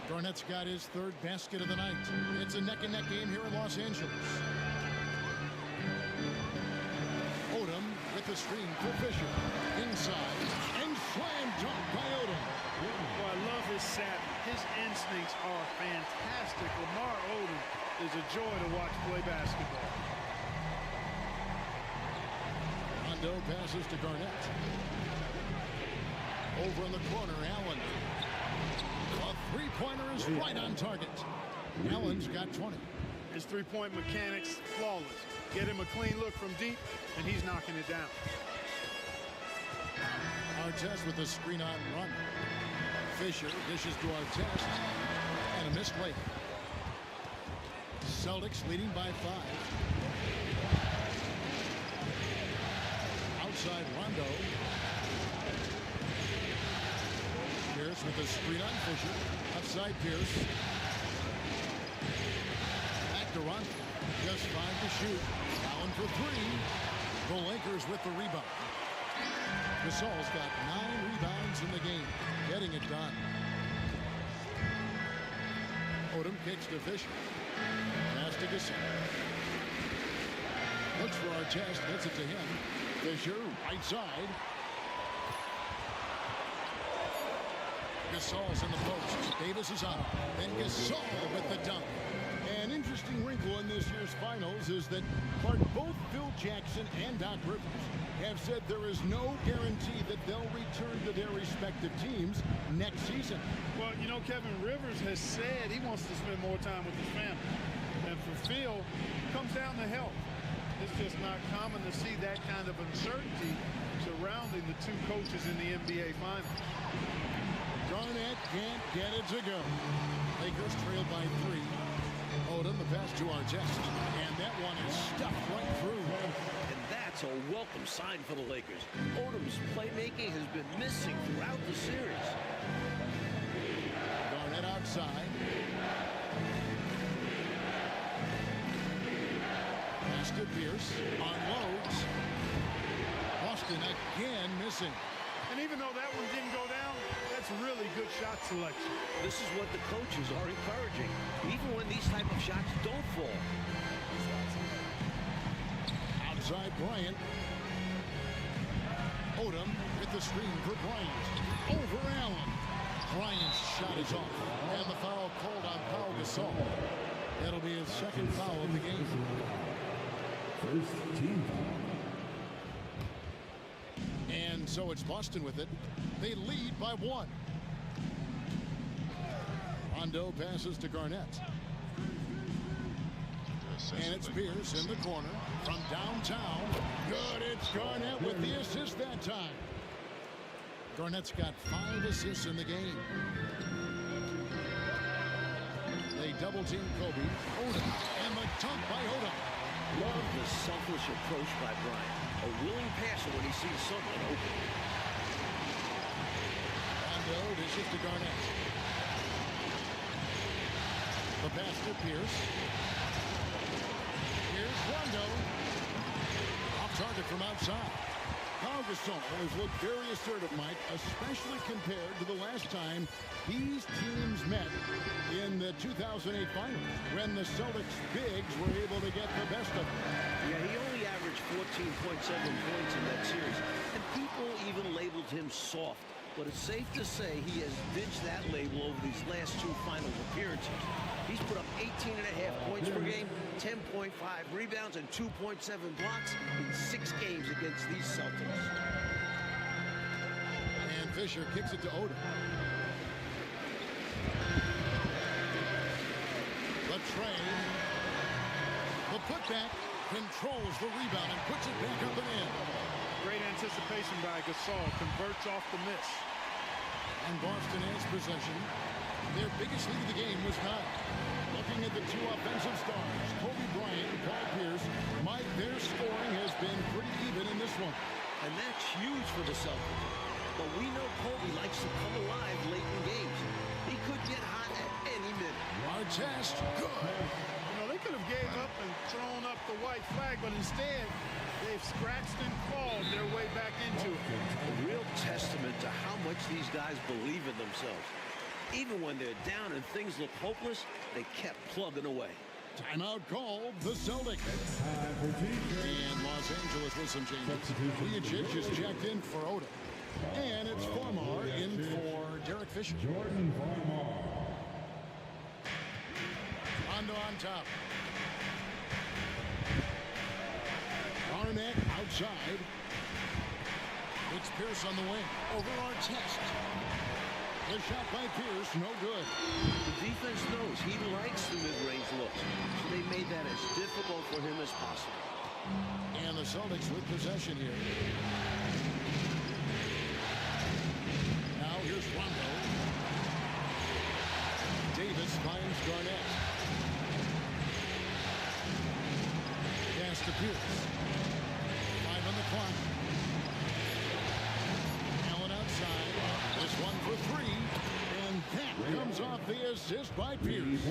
Garnett's got his 3rd basket of the night. It's a neck-and-neck game here in Los Angeles. Odom with the screen for Fisher. Inside. And slam dunk by Odom. Well, I love his savvy. His instincts are fantastic. Lamar Odom is a joy to watch play basketball. Rondo passes to Garnett. Over in the corner, Allen. A 3-pointer is right on target. Allen's got 20. His three-point mechanics, flawless. Get him a clean look from deep, and he's knocking it down. Artest with the screen on run. Fisher dishes to Artest. And a missed layup. Celtics leading by 5. Outside Rondo. Pierce with the screen on Fisher. Outside Pierce. Back to Rondo. Just 5 to shoot. Allen for 3. The Lakers with the rebound. Gasol's got 9 rebounds in the game. Getting it done. Odom kicks to Fisher. Pass to Gasol. Looks for Artest. Gets it to him. Fisher, right side. Gasol's in the post. Davis is on him. And Gasol with the dunk. An interesting wrinkle in this year's finals is that both Phil Jackson and Doc Rivers have said there is no guarantee that they'll return to their respective teams next season. Well, you know, Kevin Rivers has said he wants to spend more time with his family. And for Phil, it comes down to health. It's just not common to see that kind of uncertainty surrounding the two coaches in the NBA Finals. Garnett can't get it to go. Lakers trail by 3. Odom, the pass to Artest. And that one is stuffed right through. And that's That's a welcome sign for the Lakers. Odom's playmaking has been missing throughout the series. Garnett outside. Pass to Pierce. Unloads. Boston again missing. And even though that one didn't go down, that's really good shot selection. This is what the coaches are encouraging, even when these type of shots don't fall. Outside Bryant. Odom with the screen for Bryant. Over Allen. Bryant's shot is off. And the foul called on Pau Gasol. That'll be his second foul of the game. First team foul. And so it's Boston with it. They lead by 1. Rondo passes to Garnett. And it's Pierce in the corner from downtown. Good, it's Garnett with the assist that time. Garnett's got 5 assists in the game. They double team Kobe. Odom, and the dunk by Odom. Love the selfish approach by Bryant. A willing passer when he sees someone open. Rondo dishes to Garnett. The pass to Pierce. Here's Rondo. Off target from outside. Pau Gasol has looked very assertive, Mike, especially compared to the last time these teams met in the 2008 finals when the Celtics bigs were able to get the best of them. Yeah, he only averaged 14.7 points in that series, and people even labeled him soft. But it's safe to say he has ditched that label over these last 2 finals appearances. He's put up 18.5 points per game, 10.5 rebounds, and 2.7 blocks in 6 games against these Celtics. And Fisher kicks it to Odom. The trade. The putback controls the rebound and puts it back up and in. Great anticipation by Gasol. Converts off the miss. And Boston has possession. Their biggest lead of the game was 9. Looking at the 2 offensive stars, Kobe Bryant and Paul Pierce, Mike, their scoring has been pretty even in this one. And that's huge for the Celtics. But we know Kobe likes to come alive late in games. He could get hot at any minute. Artest, good. You know, they could have gave up and thrown up the white flag, but instead, they've scratched and clawed their way back into it. A real testament to how much these guys believe in themselves. Even when they're down and things look hopeless, they kept plugging away. Timeout called the Celtics. And Los Angeles with some changes. Vujacic is checked in for Odom. And it's Farmar in for Derek Fisher. Jordan Farmar. Rondo on top. Garnett outside. It's Pierce on the wing. Over Artest. The shot by Pierce, no good. The defense knows he likes the mid-range looks, so they made that as difficult for him as possible. And the Celtics with possession here. Now here's Rondo. Davis finds Garnett. Pass to Pierce. 5 on the clock. Allen outside. This one for 3. And that comes off the assist by Pierce.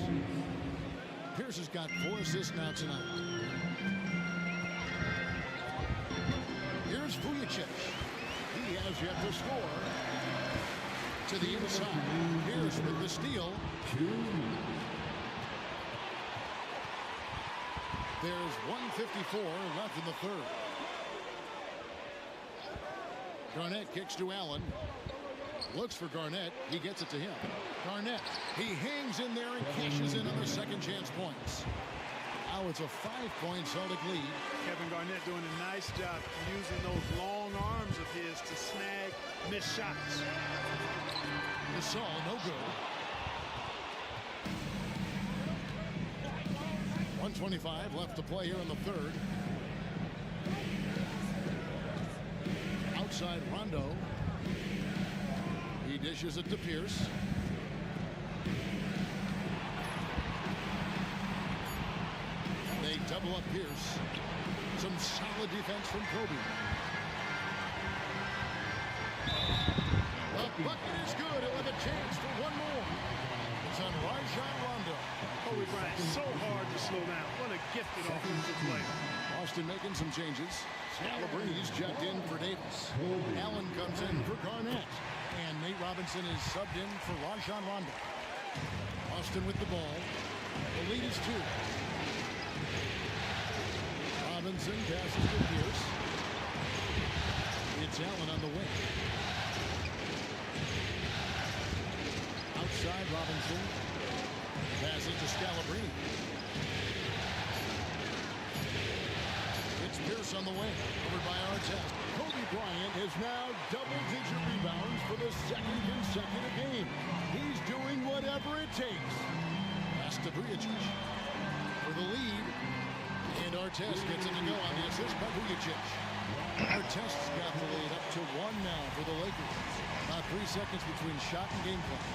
Pierce has got 4 assists now tonight. Here's Vujacic. He has yet to score. To the inside. Pierce with the steal. There's 1:54 left in the third. Garnett kicks to Allen. Looks for Garnett. He gets it to him. Garnett. He hangs in there and cashes in on the second chance points. Now it's a 5-point Celtic lead. Kevin Garnett doing a nice job using those long arms of his to snag missed shots. Gasol, no good. 1:25 left to play here in the third. Outside Rondo. He dishes it to Pierce. They double up Pierce. Some solid Solid defense from Kobe. The bucket is good. He'll have a chance for one more. It's on Rajon Rondo. Kobe Bryant, so hard to slow down. What a gifted offensive player. Austin making some changes. Scalabrine's checked in for Davis. Allen comes in for Garnett. And Nate Robinson is subbed in for Rajon Rondo. Austin with the ball. The lead is 2. Robinson passes to Pierce. It's Allen on the wing. Outside Robinson. Passes to Scalabrini. It's Pierce on the wing. Covered by Artest. Kobe Bryant has now double-digit rebounds for the second consecutive game. He's doing whatever it takes. Pass to Vujacic for the lead. And Artest gets it to go on the assist by Vujacic. Artest's got the lead up to 1 now for the Lakers. About 3 seconds between shot and game clock.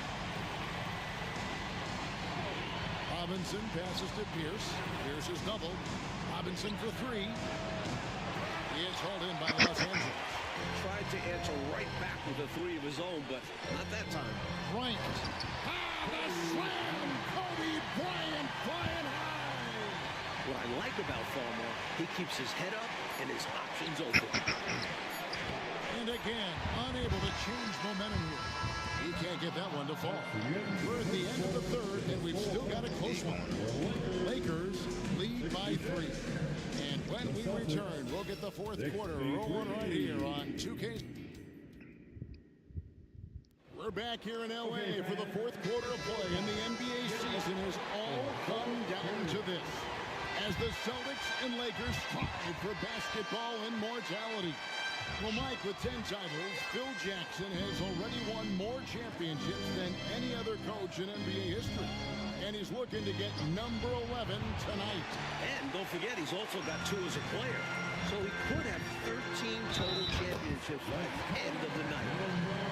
Robinson passes to Pierce. Pierce is doubled. Robinson for 3. He is hauled in by Los Angeles. Tried to answer right back with a 3 of his own, but not that time. Bryant. The slam! Kobe Bryant flying high! What I like about Farmer, he keeps his head up and his options open. And again, unable to change momentum here. He can't get that one to fall. We're at the end of the third, and we've still got a close one. Lakers lead by 3. And when we return, we'll get the fourth quarter rolling right here on 2K. We're back here in L.A. for the fourth quarter of play, and the NBA season has all come down to this. As the Celtics and Lakers strive for basketball immortality. Well, Mike, with 10 titles, Phil Jackson has already won more championships than any other coach in NBA history. And he's looking to get number 11 tonight. And don't forget, he's also got 2 as a player. So he could have 13 total championships by the end of the night.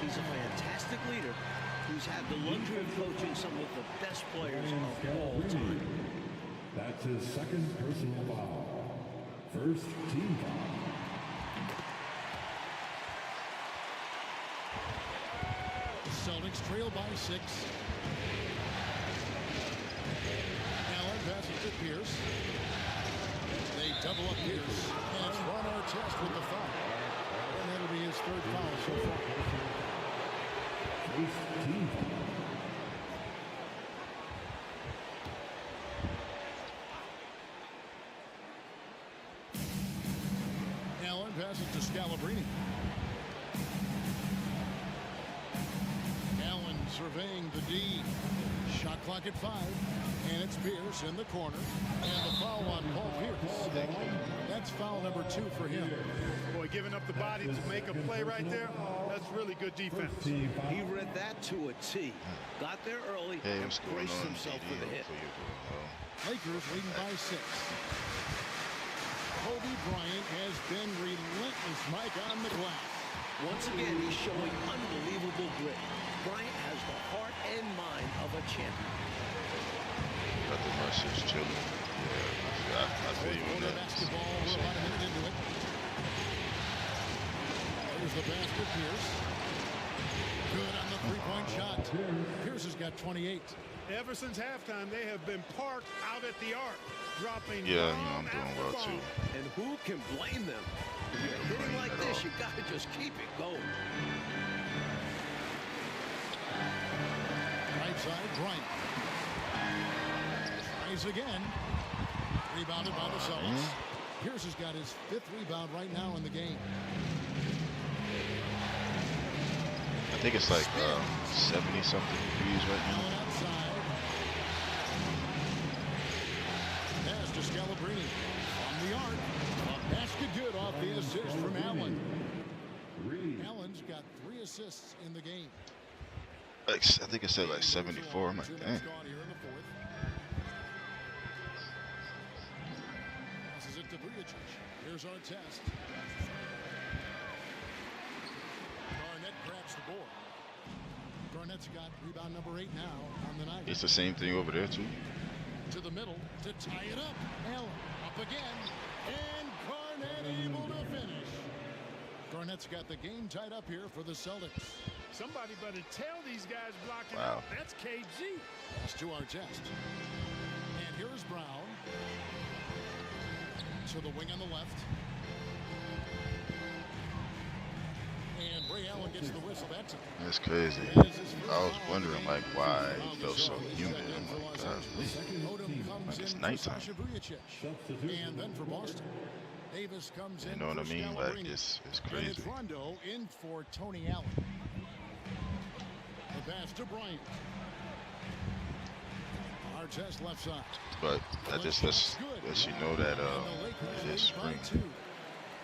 He's a fantastic leader who's had the luxury of coaching some of the best players of all time. That's his second personal foul. First team foul. Celtics trail by 6. Allen passes to Pierce. They double up Pierce. And it's Ron Artest with the foul. And that'll be his 3rd foul so far. First team foul. Allen passes to Scalabrini. Allen surveying the D. Shot clock at 5. And it's Pierce in the corner. And the foul on Paul Pierce. That's foul number 2 for him. Boy, giving up the body to make a play right there, that's really good defense. He read that to a T. Got there early Hey, and what's going braced on, himself for the hit. Lakers leading by 6. Kobe Bryant has been relentless, Mike, on the glass. Once again, he's showing unbelievable grit. Bryant has the heart and mind of a champion. Got the message chilling. Yeah, I feel you on that. Basketball, we're about a minute into it. There's the basket, Pierce. Good on the 3-point shot. Pierce has got 28. Ever since halftime, they have been parked out at the arc, dropping Yeah, I'm doing well too. And who can blame them? If you're hitting like this, you got to just keep it going. Right side, Bryant. Tries again. Rebounded by the Celtics. Pierce has got his 5th rebound right now in the game. I think it's like 70-something degrees right now. Allen outside. Pass to Scalabrini. From the arc. A basket good off the assist from Allen. Allen's got 3 assists in the game. Like, I think it said like 74. I'm like, dang. Passes it to Vujacic. Here's Artest. Garnett grabs the board. Garnett's got rebound number 8 now on the night. It's the same thing over there too. To the middle to tie it up. Allen up again. And Garnett able that's got the game tied up here for the Celtics. Somebody better tell these guys blocking Wow. out. That's KG. Pass to Artest. And here's Brown. To the wing on the left. And Ray Allen gets the whistle. That's it. That's crazy. I was wondering like why it felt so humid. I'm like, God, Odom comes like it's in for nighttime. Sasha Vujacic. And then for Boston, Davis comes in. You know what I for mean? Scalabrine. Like it's And crazy. it's Rondo in for Tony Allen. The pass to Bryant. Artest left side. But that just lets you know that it is spring.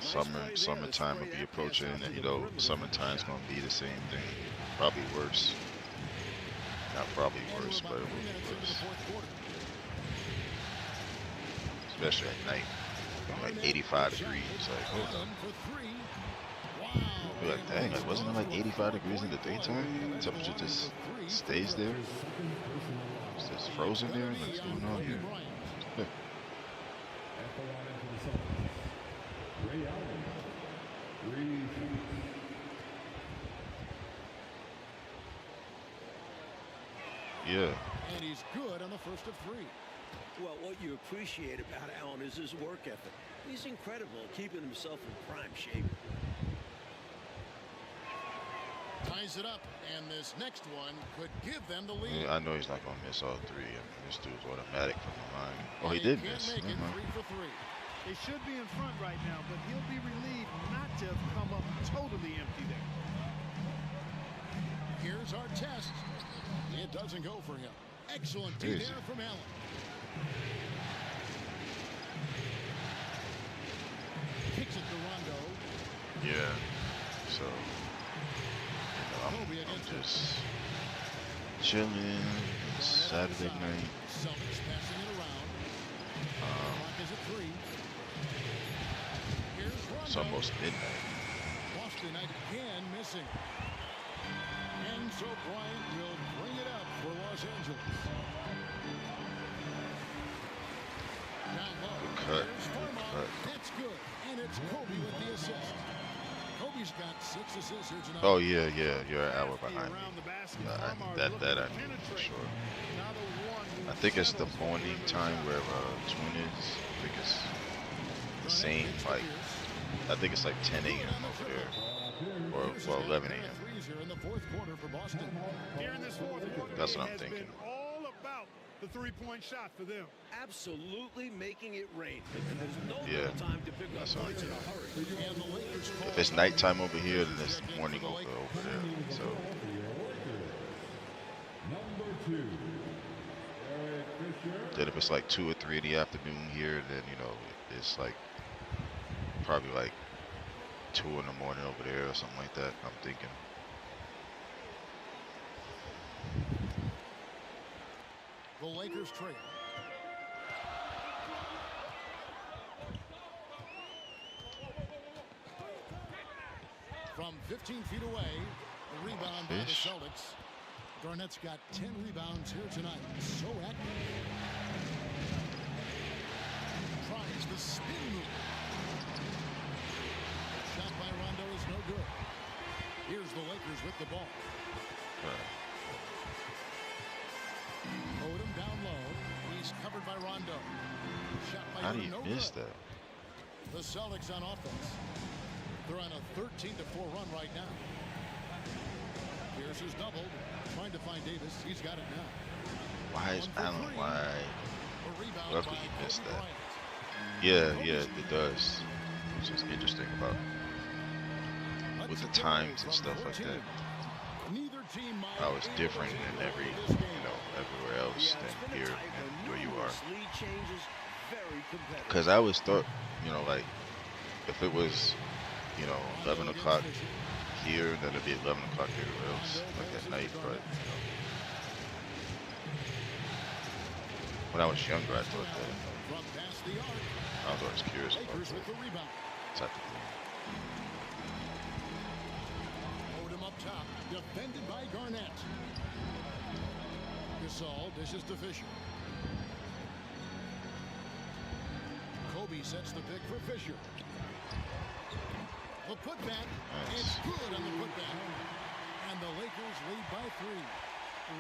Summertime will be approaching, and you know summertime's gonna be the same thing. Probably worse. Not probably worse, but it will be worse. Especially at night. Like 85 degrees. Like, hold up. You're like, dang, like, wasn't it like 85 degrees in the daytime? The temperature just stays there? It's just frozen there? Like, what's going on here? At the line for the Celtics, Ray Allen. 3 points. Yeah. And he's good on the first of 3. Well, what you appreciate about Allen is his work ethic. He's incredible at keeping himself in prime shape. Ties it up, and this next one could give them the lead. Yeah, I know he's not going to miss all 3. I mean, this dude's automatic from the line. Oh, he And did can't miss. make it. Never mind. 3 for 3. They should be in front right now, but he'll be relieved not to have come up totally empty there. Here's our test. It doesn't go for him. Excellent D Easy. there from Allen. Kicks it to Rondo. Yeah. So, you know, I'm just chilling. It's Saturday night. Celtics passing it around. Clock is at 3. Here's Rondo. It's almost midnight. Boston again missing. And so Bryant will bring it up for Los Angeles. Down low. Good cut. Here's Good Farmer. cut. That's good. And it's Kobe with the assist. Kobe's got 6 assists here tonight. Oh, yeah, yeah. You're an hour behind me. Around the basket. Yeah, Farmar that looking I to knew for penetrate. sure. Now the one who I think it's the settles for morning another time shot. where Twin is. I think it's the same, like, I think it's like 10 a.m. over there. Or, well, 11 a.m. Freezer in the fourth quarter for Boston. Here in this fourth quarter, That's it what I'm has thinking. been all about the three-point shot for them. Absolutely making it rain. And there's no Yeah, real time to pick up that's what I'm points in a hurry. And the Lakers call If it's nighttime over here, then it's morning over there. So, Number 2, Eric Fisher. then if it's like 2 or 3 in the afternoon here, then, you know, it's like probably like 2 in the morning over there or something like that, I'm thinking. the Lakers trail. From 15 feet away, the rebound by the Fish. Celtics. Garnett's got 10 rebounds here tonight. So active. Tries the spin move. Shot by Rondo is no good. Here's the Lakers with the ball. Odom down low. He's covered by Rondo. Shot by How do Odom, you no miss good. that? The Celtics on offense. They're on a 13-4 run right now. Pierce is doubled. Trying to find Davis. He's got it now. Why is 1 for Allen? 3. Why? A rebound How could by he miss Kobe that? Bryant. Yeah, it does. Which is interesting about with the times and stuff like that. Neither team might How it's be different able to in take every, over this game. everywhere else Yeah, it's than been a here tight one. and where you are. Numerous lead changes, very competitive. Because I always thought, like, if it was, 11 o'clock here, then it'd be 11 o'clock everywhere else, like at night. But, when I was younger, I thought that. From past the arc, I was always curious about Lakers with that the rebound. type of thing. Odom up top, defended by Garnett. Gasol dishes to Fisher. Kobe sets the pick for Fisher. The putback. Nice. It's good on the putback. And the Lakers lead by 3.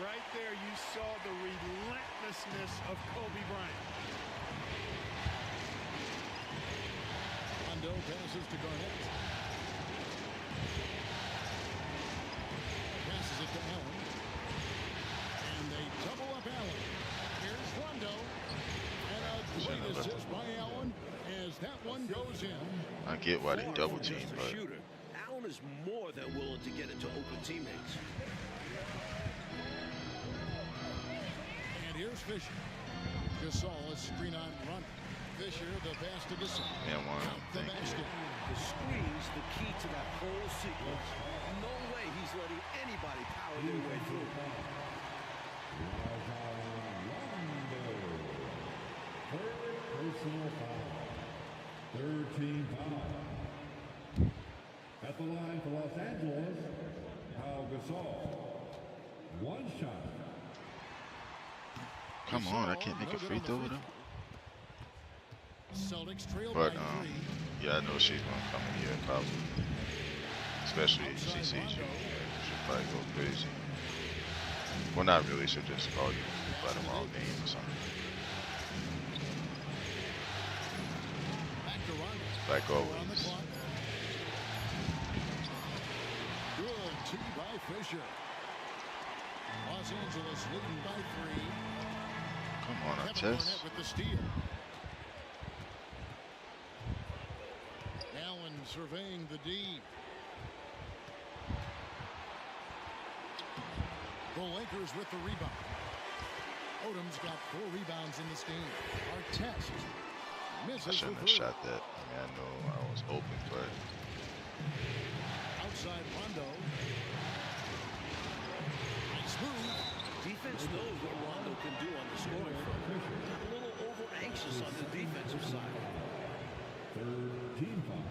Right there, you saw the relentlessness of Kobe Bryant. Rondo passes to Garnett. Passes it to Allen. And they double up Allen. Here's Rondo. And a great assist by Allen as that one goes in. I get why they double team, Just a but shooter. Allen is more than willing to get it to open teammates. And here's Fisher. Gasol, a screen on run. Fisher, the pass to Gasol. man, one. Count the Thank you. basket. The screen's the key to that whole sequence. No way he's letting anybody power their way through. Third personal foul. Third team foul. At the line for Los Angeles, Pau Gasol. One shot. Come on, I can't make a free throw with him. Celtics trail But by 3. yeah, I know she's gonna come in here probably. Especially if she sees you. Yeah, she'll probably go crazy. Well, not really. She'll just call you by the wrong name or something. Back to Rondo. Like On the always. clock. Good tee by Fisher. Los Angeles leading by 3. Come on, Kevin Artest. Garnett with the steal. Allen surveying the D. The Lakers with the rebound. Odom's got 4 rebounds in this game. Artest I misses shouldn't the have 3rd. shot that. I mean, I know I was open, but Outside Rondo. Nice move. Defense knows what Rondo can do on the scoring front. A little over anxious on the defensive side. Third team foul.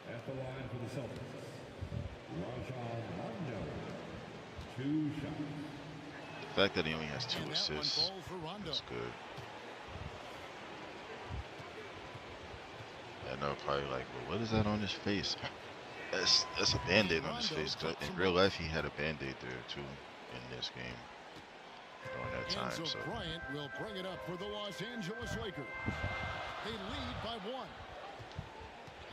At the line for the Celtics, Rajon Rondo. 2 shots. the fact that he only has 2 And that one assists, falls for Rondo. that's good. I know probably like, well, what is that on his face? That's a band-aid on his face. 'Cause in real life, he had a band-aid there too in this game during that And time. so So Bryant will bring it up for the Los Angeles Lakers. They lead by 1.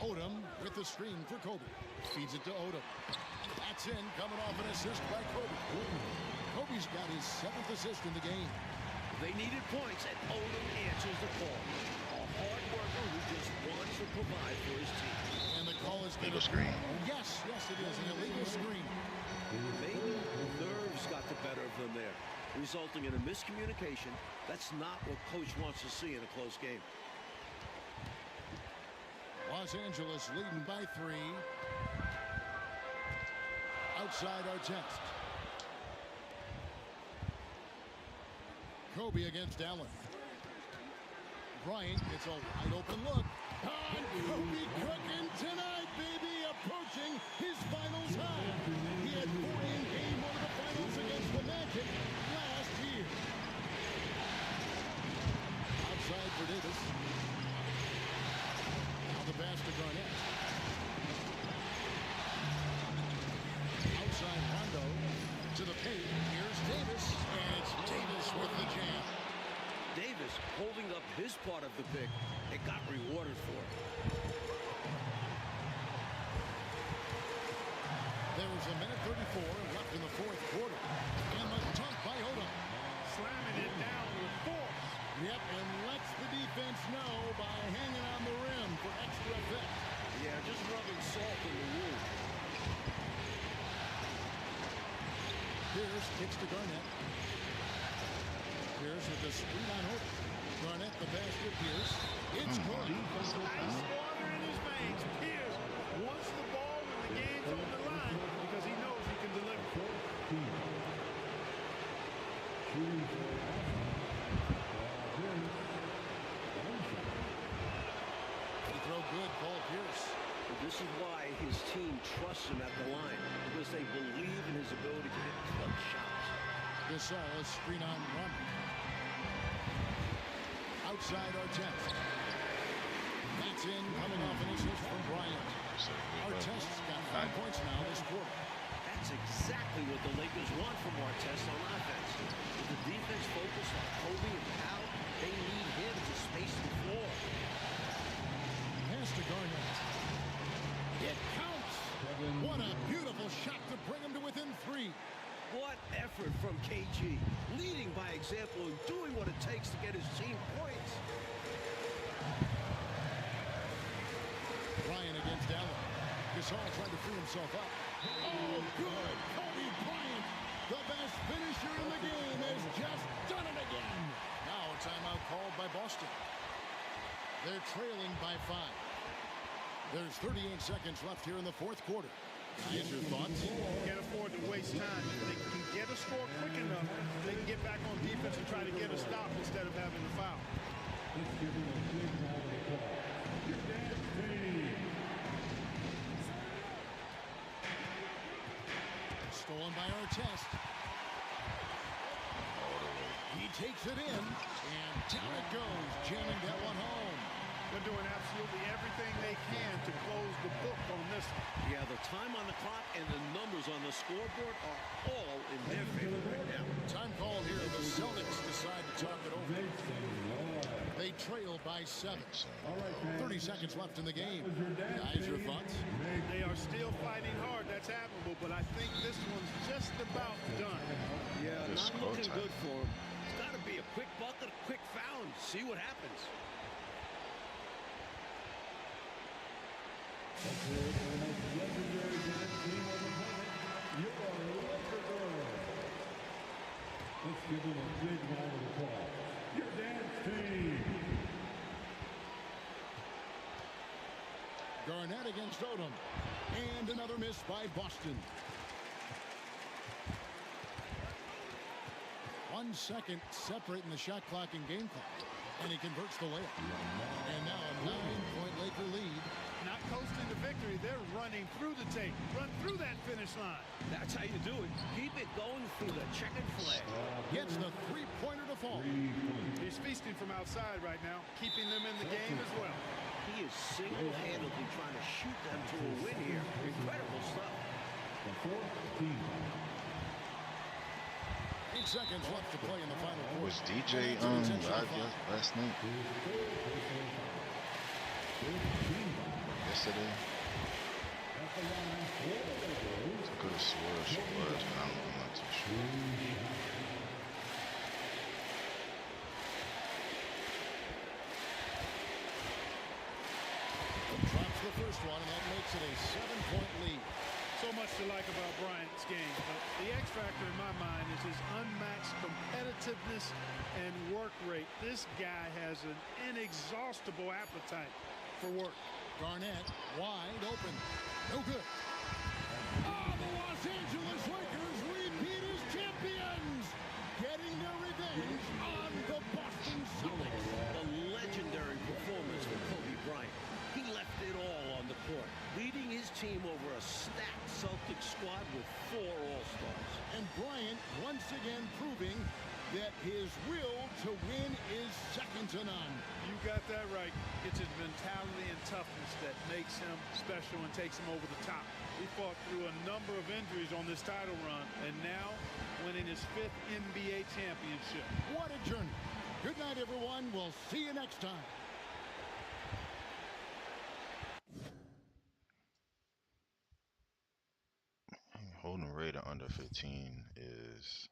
Odom with the screen for Kobe. Feeds it to Odom. That's in, coming off an assist by Kobe. Kobe's got his 7th assist in the game. They needed points, and Odom answers the call. A hard worker who just wants to provide for his team. And the call is illegal screen. Yes, it is an illegal screen. Maybe nerves got the better of them there, resulting in a miscommunication. That's not what coach wants to see in a close game. Los Angeles leading by 3. Outside Artest. Kobe against Allen. Bryant gets a wide open look. And Kobe cooking tonight, baby, approaching his finals high. He had 40 in game 1 of the finals against the Magic last year. Outside for Davis. Now the pass to Garnett. Outside Rondo to the paint. Here's Davis, and it's Davis with the jam. Davis holding up his part of the pick and got rewarded for it. There's a minute 34 left in the 4th quarter. And the dunk by Odom. Slamming it down with force. Yep, and lets the defense know by hanging on the rim for extra effect. Yeah, just rubbing salt in the wound. Pierce kicks to Garnett. Pierce with the screen on Odom. Garnett the basket. Pierce. It's good. Ice water in his veins. Pierce wants the ball when the game's on the line because he knows he can deliver. He throw good, Paul Pierce. This is why his team trusts him at the line, because they believe in his ability to hit clutch shots. Gasol, a screen on run. Outside Artest. That's in, coming off an assist from Bryant. Artest's got 5 points now this quarter. That's exactly what the Lakers want from Artest on offense. With the defense focused on Kobe and Powell, they need him to space the floor. Pass to Garnett. It counts. What a beautiful shot to bring him to within 3. What effort from KG, leading by example and doing what it takes to get his team points. Bryant against Allen. Gasol tried to free himself up. Oh, good. Kobe Bryant, the best finisher in the game, has just done it again. Now a timeout called by Boston. They're trailing by 5. There's 38 seconds left here in the fourth quarter. Guys, your thoughts? Can't afford to waste time. If they can get a score quick enough, they can get back on defense and try to get a stop instead of having to foul. Let's give him a big round of applause. Your dance team. Stolen by Artest. He takes it in, and down it goes, jamming that one home. They're doing absolutely everything they can to close the book on this one. Yeah, the time on the clock and the numbers on the scoreboard are all in their favor right now. Time called here. The Celtics decide to talk it over. They trail by 7. 30 seconds left in the game. Guys, your thoughts? They are still fighting hard. That's admirable, but I think this one's just about done. Yeah, Good not score looking time. good for him. It's got to be a quick bucket, a quick foul, and see what happens. Let's hear it for the most legendary dance team on the planet, your Laker Girls. Let's give them a big round of applause. Your dance team. Garnett against Odom. And another miss by Boston. 1 second separating the shot clock and game clock. And he converts the layup. And now a 9-point Laker lead. Not coasting to victory. They're running through the tape. Run through that finish line. That's how you do it. Keep it going through the checkered flag. Gets the three-pointer to fall. He's feasting from outside right now, keeping them in the game as well. He is single-handedly trying to shoot them to a win here. Incredible stuff. The fourth team. 8 seconds left to play in the final quarter. Was DJ live last night? Yesterday? I could have swore she was, but I'm not too sure. Drops the first one, and that makes it a 7-point lead. So much to like about Bryant's game, but the X factor in my mind is his unmatched competitiveness and work rate. This guy has an inexhaustible appetite for work. Garnett wide open. No good. Oh, the Los Angeles Lakers repeat as champions, getting their revenge on the Boston Celtics. A legendary performance from Kobe Bryant. He left it all on the court, leading his team over a stacked Celtics squad with 4 All-Stars. And Bryant once again proving that his will to win is second to none. You got that right. It's his mentality and toughness that makes him special and takes him over the top. He fought through a number of injuries on this title run, and now winning his 5th NBA championship. What a journey. Good night, everyone. We'll see you next time. Holding rate of under 15 is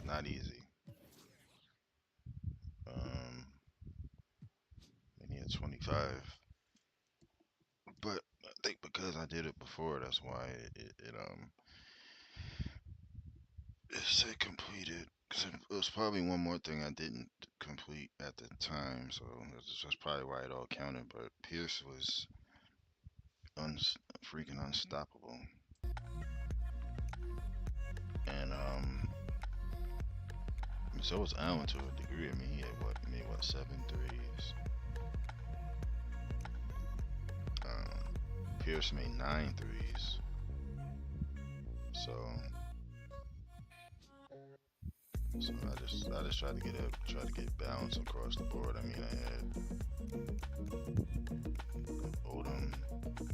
not easy. They need a 25, but I think because I did it before, that's why it said completed. Cause it was probably one more thing I didn't complete at the time, so that's probably why it all counted. But Pierce was freaking unstoppable. And so was Allen to a degree. I mean, he had made 7 threes. Pierce made 9 threes. So I just tried to get balance across the board. I mean, I had Odom,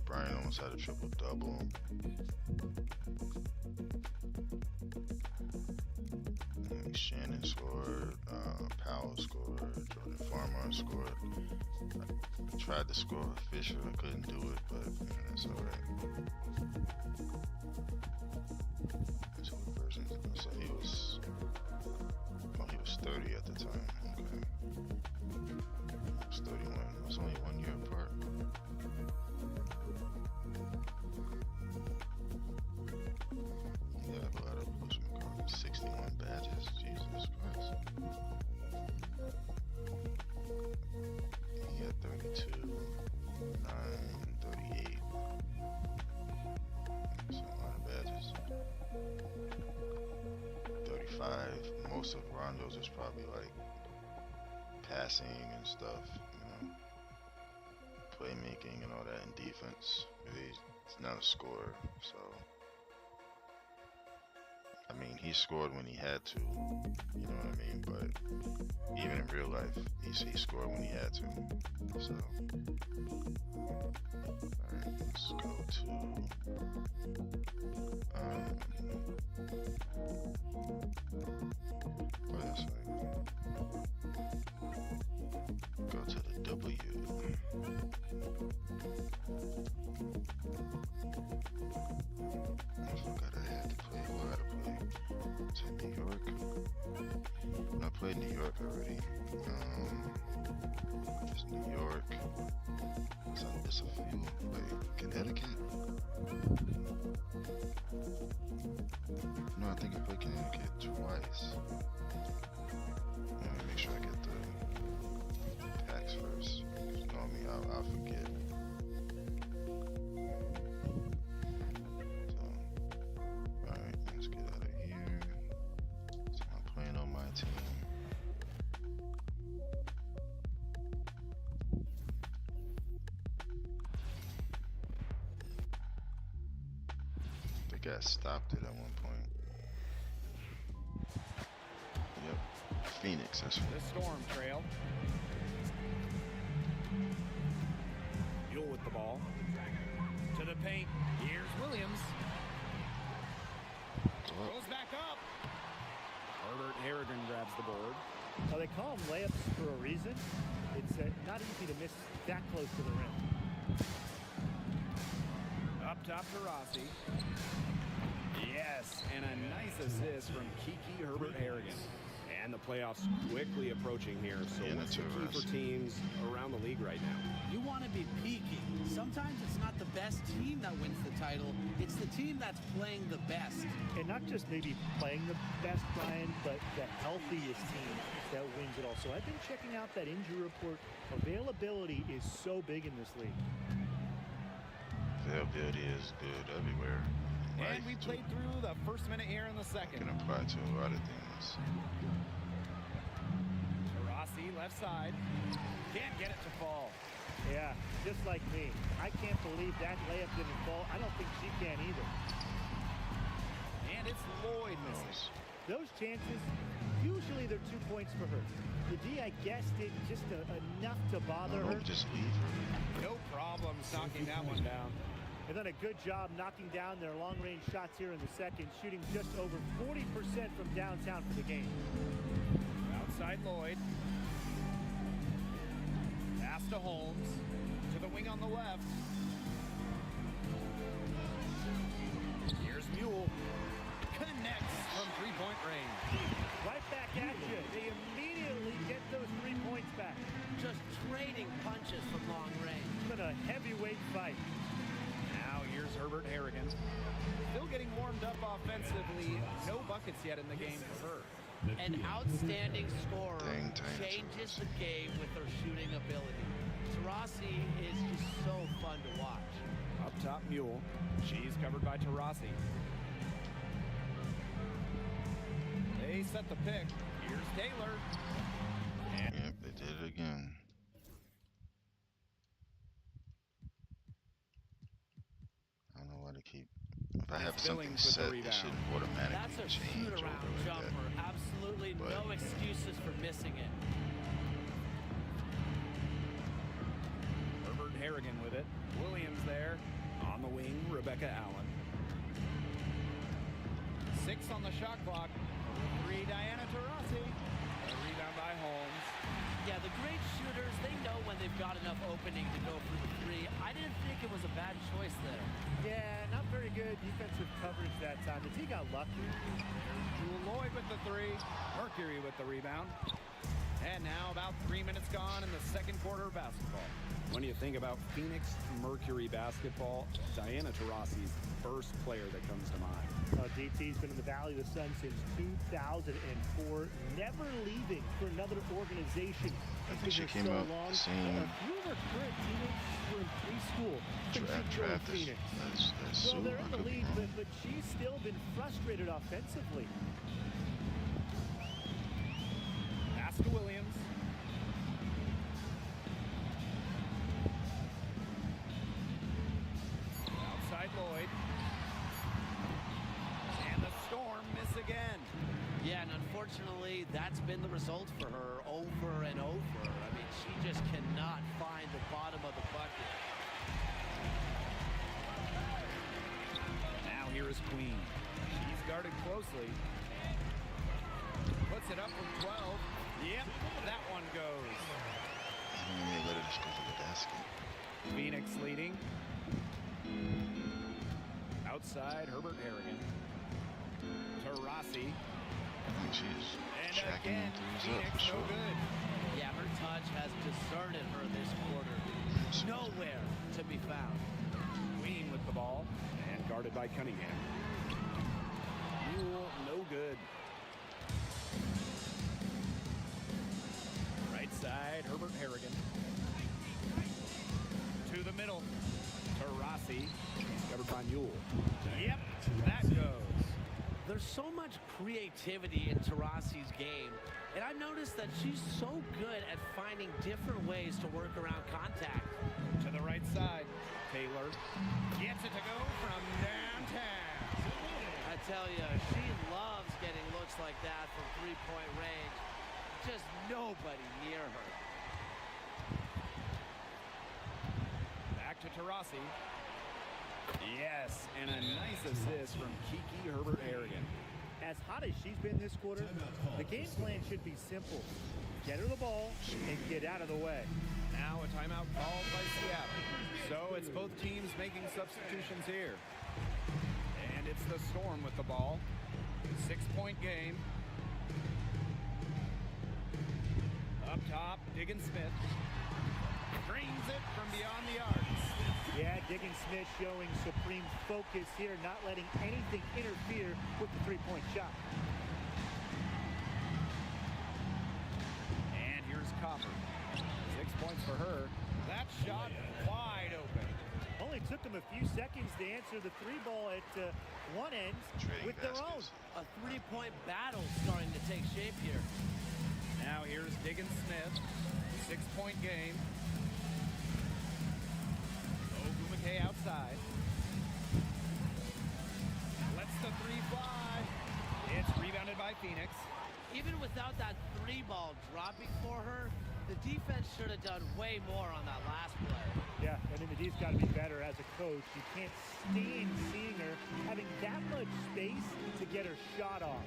Brian almost had a triple double. Shannon scored, Powell scored, Jordan Farmer scored. I tried to score with Fisher, I couldn't do it, but that's alright. So he was 30 at the time. Okay. He was 31. It was only 1 year apart. Yeah, but I had a Bushman card. 61 badges. Jesus Christ. He had 32, 9, 38. That's a lot of badges. 35. Most of Rondo's is probably like passing and stuff, you know, playmaking and all that, and defense. He's not a scorer, so. I mean, he scored when he had to, you know what I mean? But even in real life, he scored when he had to. So, alright, let's go to what else? Go to the W. I forgot I had to play. Who had to play? To New York. I played New York already. Just New York. It's a few. Wait, Connecticut? No, I think I played Connecticut twice. Let me make sure I get the packs first. You know me, I'll forget. So, alright, let's get out of here. So I'm playing on my team. The guy stopped it at one point. Yep, Phoenix, that's The Storm trail. Mule with the ball. To the paint. Here's Williams. Goes back up. Herbert Harrigan grabs the board. Well, they call them layups for a reason. It's not easy to miss that close to the rim. Up top to Rossi. Yes, and a nice assist from Kiki Herbert Harrigan. And the playoffs quickly approaching here, so Yeah, what's the that's key for interesting. teams around the league right now? You want to be peaking. Sometimes it's not the best team that wins the title. It's the team that's playing the best. And not just maybe playing the best, Brian, but the healthiest team that wins it all. So I've been checking out that injury report. Availability is so big in this league. Availability is good everywhere. And we played through the first minute here in the second. Can apply to a lot of things. Rossi left side. Can't get it to fall. Yeah, just like me. I can't believe that layup didn't fall. I don't think she can either. And it's Lloyd missing. Those chances, usually they're 2 points for her. The D, I guessed it just enough to bother her. Just leave her. No problems knocking that one down. And then a good job knocking down their long-range shots here in the second, shooting just over 40% from downtown for the game. Outside Lloyd. Pass to Holmes. To the wing on the left. Here's Mule. Connects from three-point range. Right back at you. They immediately get those 3 points back. Just trading punches from long range. It's been a heavyweight fight. Now here's Herbert Harrigan. Still getting warmed up offensively. No buckets yet in the game for her. An outstanding scorer Dang, changes the game with her shooting ability. Tarasi is just so fun to watch. Up top, Mule. She's covered by Tarasi. They set the pick. Here's Taylor. And Yep, they did it again. I don't know why they keep. If I have something Billings with the set, it rebound. should automatically That's a change over shoot-around like jumper. that. Absolutely But, no excuses for missing it. Harrigan with it. Williams there. On the wing, Rebecca Allen. 6 on the shot clock. 3, Diana Taurasi. A rebound by Holmes. Yeah, the great shooters, they know when they've got enough opening to go for the 3. I didn't think it was a bad choice there. Yeah, not very good defensive coverage that time. The team got lucky. Jewel Lloyd with the 3. Mercury with the rebound. And now about 3 minutes gone in the second quarter of basketball. When you think about Phoenix Mercury basketball, Diana Taurasi's first player that comes to mind. DT's been in the Valley of the Sun since 2004, never leaving for another organization. I think she came out the same A few of her current teammates were in preschool. draft Phoenix. as Well, they're in I the could be lead, wrong. but she's still been frustrated offensively. Pass to Williams. Outside Lloyd. And the Storm miss again. Yeah, and unfortunately, that's been the result for her over and over. I mean, she just cannot find the bottom of the bucket. Now here is Queen. She's guarded closely. Puts it up from 12. Yep, that one goes. They let it just go to the basket. Phoenix leading. Outside, Herbert Harrigan. Taurasi. I think she's And tracking again, threes up Phoenix for no sure. good. Yeah, her touch has deserted her this quarter. Nowhere to be found. Queen with the ball. And guarded by Cunningham. Newell, no good. Right side, Herbert Harrigan. To the middle. Taurasi. Covered by Newell. Yep, that goes. There's so much creativity in Taurasi's game, and I've noticed that she's so good at finding different ways to work around contact. To the right side, Taylor gets it to go from downtown. I tell you, she loves getting looks like that from three-point range. Just nobody near her. Back to Taurasi. Yes, and a nice assist from Kiki Herbert Harrigan. As hot as she's been this quarter, the game plan should be simple. Get her the ball and get out of the way. Now a timeout called by Seattle. So it's both teams making substitutions here. And it's the Storm with the ball. 6-point game. Up top, Diggins Smith. Drains it from beyond the arcs. Yeah, Diggins Smith showing supreme focus here, not letting anything interfere with the three-point shot. And here's Copper. 6 points for her. That shot wide open. Only took them a few seconds to answer the three ball at one end Trading with their own. baskets. A three-point battle starting to take shape here. Now here's Diggins Smith. 6-point game. Ogumake outside. Lets the 3 fly. It's rebounded by Phoenix. Even without that three ball dropping for her, the defense should have done way more on that last play. Yeah, I mean, the D's got to be better as a coach. You can't stand seeing her having that much space to get her shot off.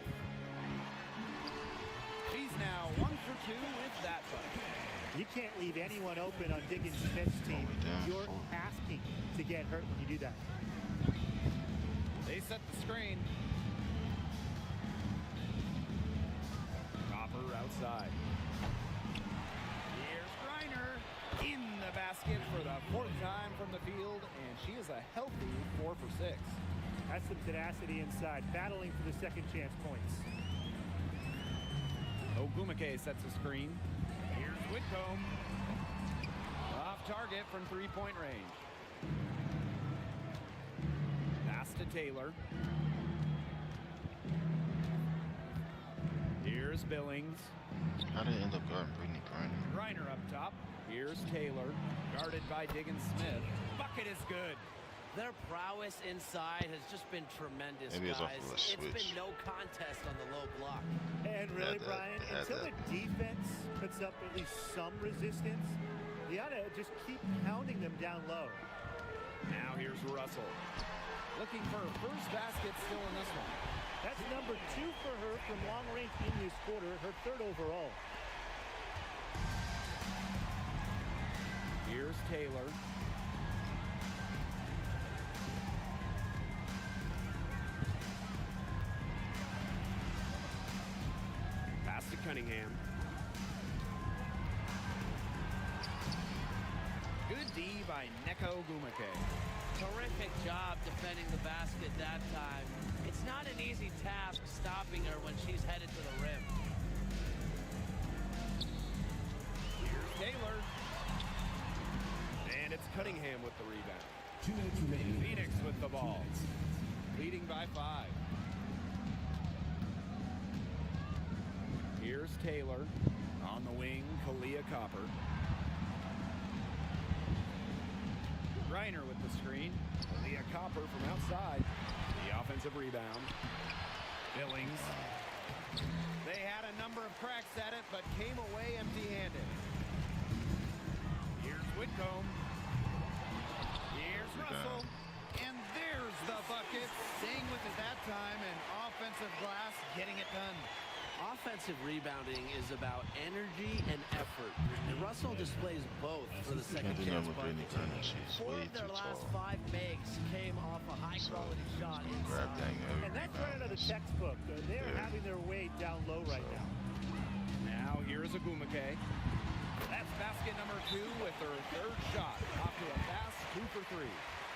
She's now 1 for 2 with that bucket. You can't leave anyone open on Diggins Smith's team. You're asking to get hurt when you do that. They set the screen. Copper outside. Here's Griner in the basket for the 4th time from the field, and she is a healthy 4 for 6. That's some tenacity inside, battling for the second chance points. Ogumake sets a screen. Here's Whitcomb. Off target from 3-point range. Pass to Taylor. Here's Billings. How did it end up guarding Brittany Griner? Griner up top. Here's Taylor. Guarded by Diggins Smith. Bucket is good. Their prowess inside has just been tremendous, Maybe it's off guys. of a It's switch. been no contest on the low block. And really, that- Brian, they had until that. the defense puts up at least some resistance, You ought to just keep pounding them down low. Now here's Russell. Looking for her first basket still in this one. That's number 2 for her from long range in this quarter, her 3rd overall. Here's Taylor. Pass to Cunningham. Good D by Neko Gumake. Terrific job defending the basket that time. It's not an easy task stopping her when she's headed to the rim. Here's Taylor. And it's Cunningham with the rebound. 2 minutes remaining. Phoenix with the ball. Leading by 5. Here's Taylor. On the wing, Kalia Copper. Reiner with the screen. Kalia Copper from outside. The offensive rebound. Billings. They had a number of cracks at it, but came away empty-handed. Here's Whitcomb. Here's Russell. And there's the bucket. Staying with it that time, and offensive glass getting it done. Offensive rebounding is about energy and effort, and Russell displays both for the second chance Buckets. 4 of their last 5 makes came off a high-quality shot inside. And that's right out of the textbook. They're having their way down low right now. Now here's Agumake. That's basket number 2 with her 3rd shot. Off to a fast 2 for 3.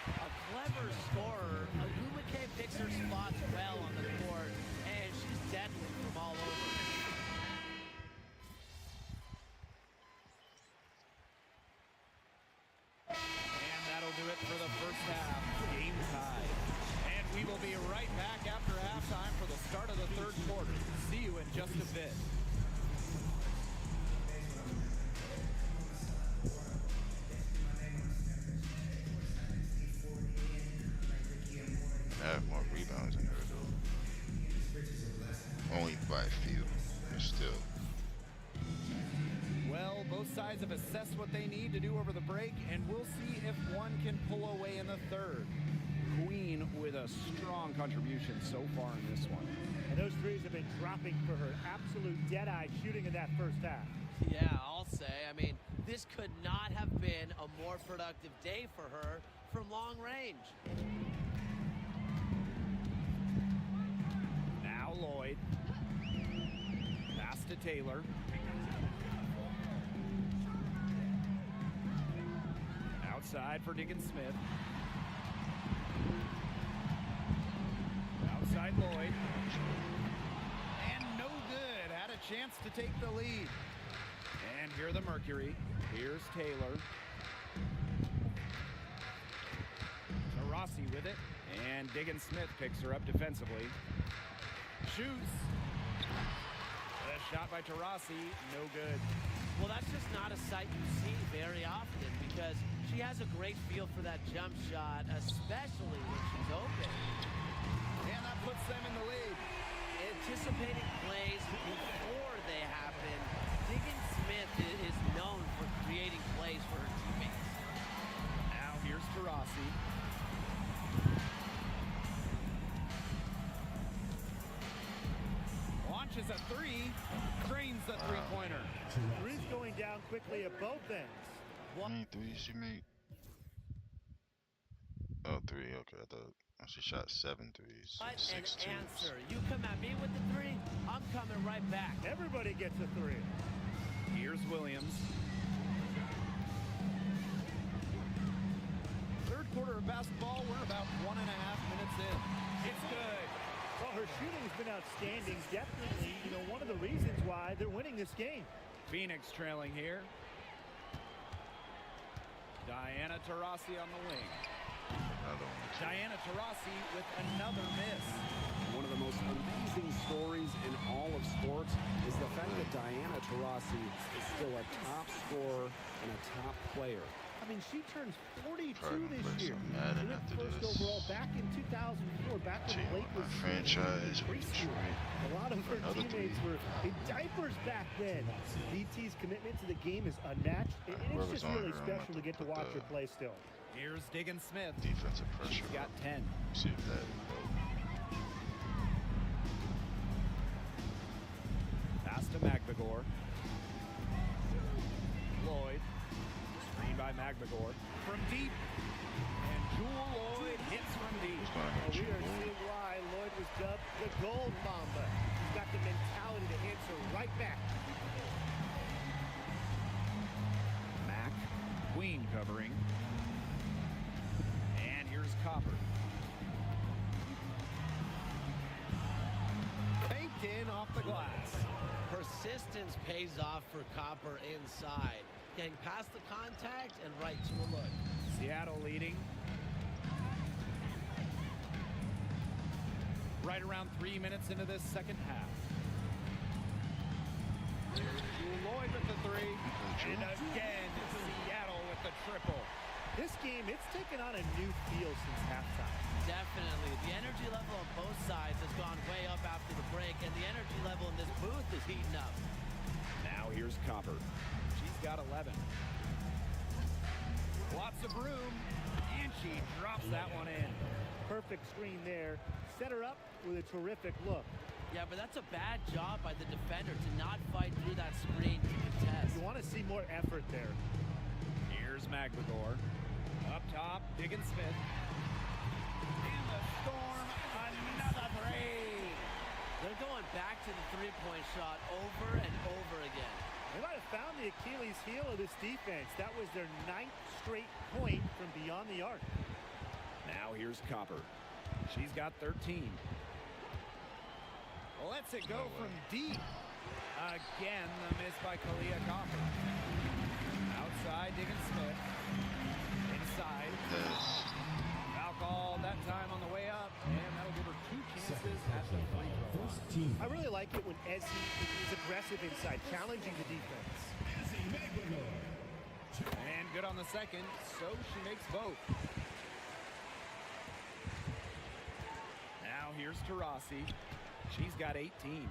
A clever scorer, Agumake picks her spots well on the court, and she's deadly from all over. And that'll do it for the first half. Game tied. And we will be right back after halftime for the start of the 3rd quarter. See you in just a bit. I have more rebounds than her though. Only by a few, but still. Well, both sides have assessed what they need to do over the break, and we'll see if one can pull away in the 3rd. Queen with a strong contribution so far in this one. And those threes have been dropping for her. Absolute dead-eye shooting in that first half. Yeah, I'll say. I mean, this could not have been a more productive day for her from long range. Now Lloyd. Pass to Taylor. Outside for Diggins Smith. Outside Lloyd. And no good. Had a chance to take the lead. And here the Mercury. Here's Taylor. Rossi with it. And Diggins Smith picks her up defensively. Shoots. The shot by Tarasi, no good. Well, that's just not a sight you see very often because she has a great feel for that jump shot, especially when she's open. And that puts them in the lead. Anticipating plays before they happen, Diggins Smith is known for creating plays for her teammates. Now here's Tarasi. Launches a 3, drains the three-pointer. Threes going down quickly at both ends. How many threes she made? Oh, 3. Okay, I thought she shot 7 threes. What 6 an twos. answer. You come at me with the 3, I'm coming right back. Everybody gets a 3. Here's Williams. 3rd quarter of basketball, we're about 1.5 minutes in. It's good. Well, her shooting has been outstanding. Definitely, one of the reasons why they're winning this game. Phoenix trailing here. Diana Taurasi on the wing. Diana Taurasi with another miss. One of the most amazing stories in all of sports is the fact that Diana Taurasi is still a top scorer and a top player. I mean, she turns 42 Probably this play year. some Madden She went after first this. overall back in 2004, back when Team Blake on was my franchise in with preschool. Detroit. A lot of her Another teammates three. were in diapers back then. DT's commitment to the game is unmatched, and it's Whoever's just on really here, I'm special to about get to put watch the her play still. Here's Diggin Smith. defensive pressure. She's got 10. See if that Pass to Magbagor. Lloyd. Screen by Magbagor. From deep. And Jewel Lloyd hits from deep. Well, we are seeing why Lloyd was dubbed the Gold Mamba. He's got the mentality to answer right back. Mack. Queen covering. And here's Copper. Banked in off the glass. Persistence pays off for Copper inside. Getting past the contact and right to a look. Seattle leading. Right around 3 minutes into this second half. Jewel Lloyd with the three. And again, Seattle with the triple. This game, it's taken on a new feel since halftime. Definitely. The energy level on both sides has gone way up after the break, and the energy level in this booth is heating up. Now here's Copper. She's got 11. Lots of room, and she drops that one in. Perfect screen there. Set her up with a terrific look. Yeah, but that's a bad job by the defender to not fight through that screen to contest. You want to see more effort there. Here's Magbagor. Up top, Diggin Smith. And the Storm, another three. They're going back to the three-point shot over and over again. They might have found the Achilles heel of this defense. That was their 9th straight point from beyond the arc. Now here's Copper. She's got 13. Lets it go from deep. Again, the miss by Kalia Copper. Outside, Diggin Smith. Inside. Yes. Foul call that time on the way up, and that'll give her 2 chances at the free throw line. I really like it when Ezzy is aggressive inside, challenging the defense. And good on the second, so she makes both. Now here's Taurasi. She's got 18.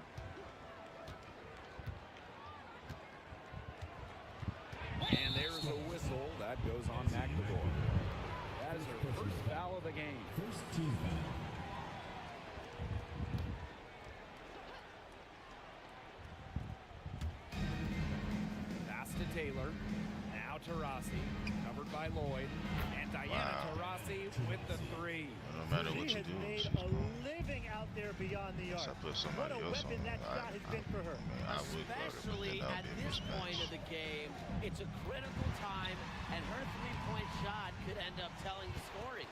And there's a whistle. That goes on Magbagor. That is her first foul of the game. First team foul. Pass to Taylor. Now Taurasi. Covered by Lloyd. And Diana Taurasi with the three. No matter what She you has do, made she's a going. living out there beyond the Unless arc. I put What somebody a else weapon on. that shot has been for her. I would guard her, but Especially then at that'll be a this point of mismatch. the game, it's a critical time, and her three-point shot could end up telling the story.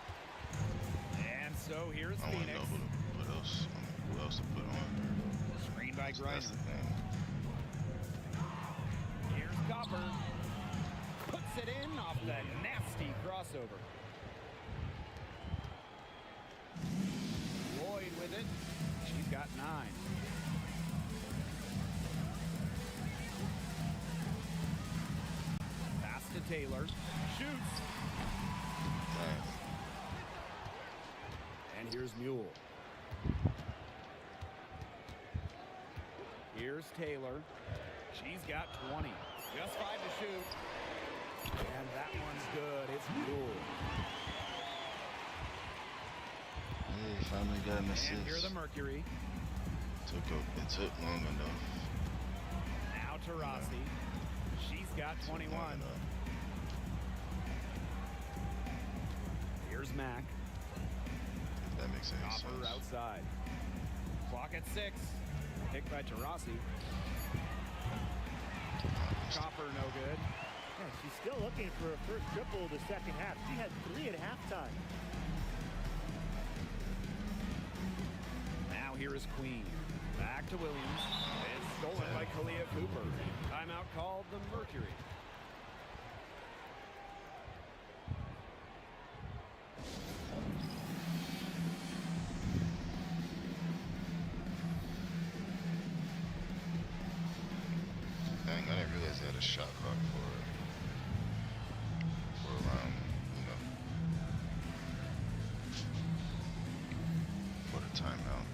And so here's I want to Phoenix. know who else to put on her. Screen by That's Griner. the thing. Here's Copper. Puts it in off the nasty crossover. Lloyd with it. She's got 9. Pass to Taylor. Shoots. Dang. And here's Mule. Here's Taylor. She's got 20. Just 5 to shoot. And that one's good. It's Mule. Hey, finally got an assist. And here the Mercury. It took long enough. Now Taurasi. She's got 21. Here's Mack. If that makes any Copper sense. outside. Clock at 6. Picked by Taurasi. Copper no good. Yeah, she's still looking for her first triple of the second half. She had 3 at halftime. Now here is Queen. Back to Williams. It's stolen by Kalia Cooper. Timeout called the Mercury. Dang, I didn't realize they had a shot clock for timeout.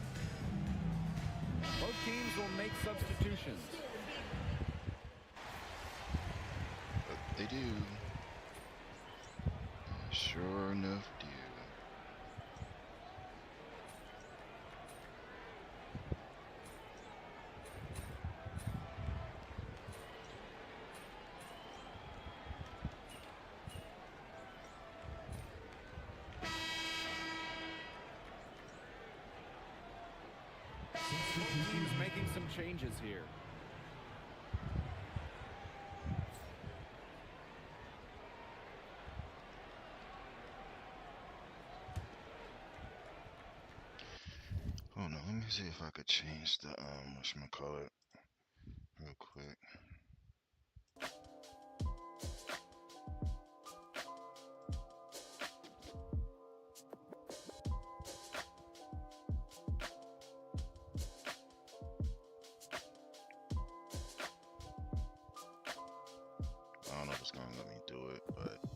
Both teams will make substitutions. But they do. Sure enough, do. Teams making some changes here. Oh no, let me see if I could change the whatchamacallit real quick. I don't know if it's gonna let me do it, but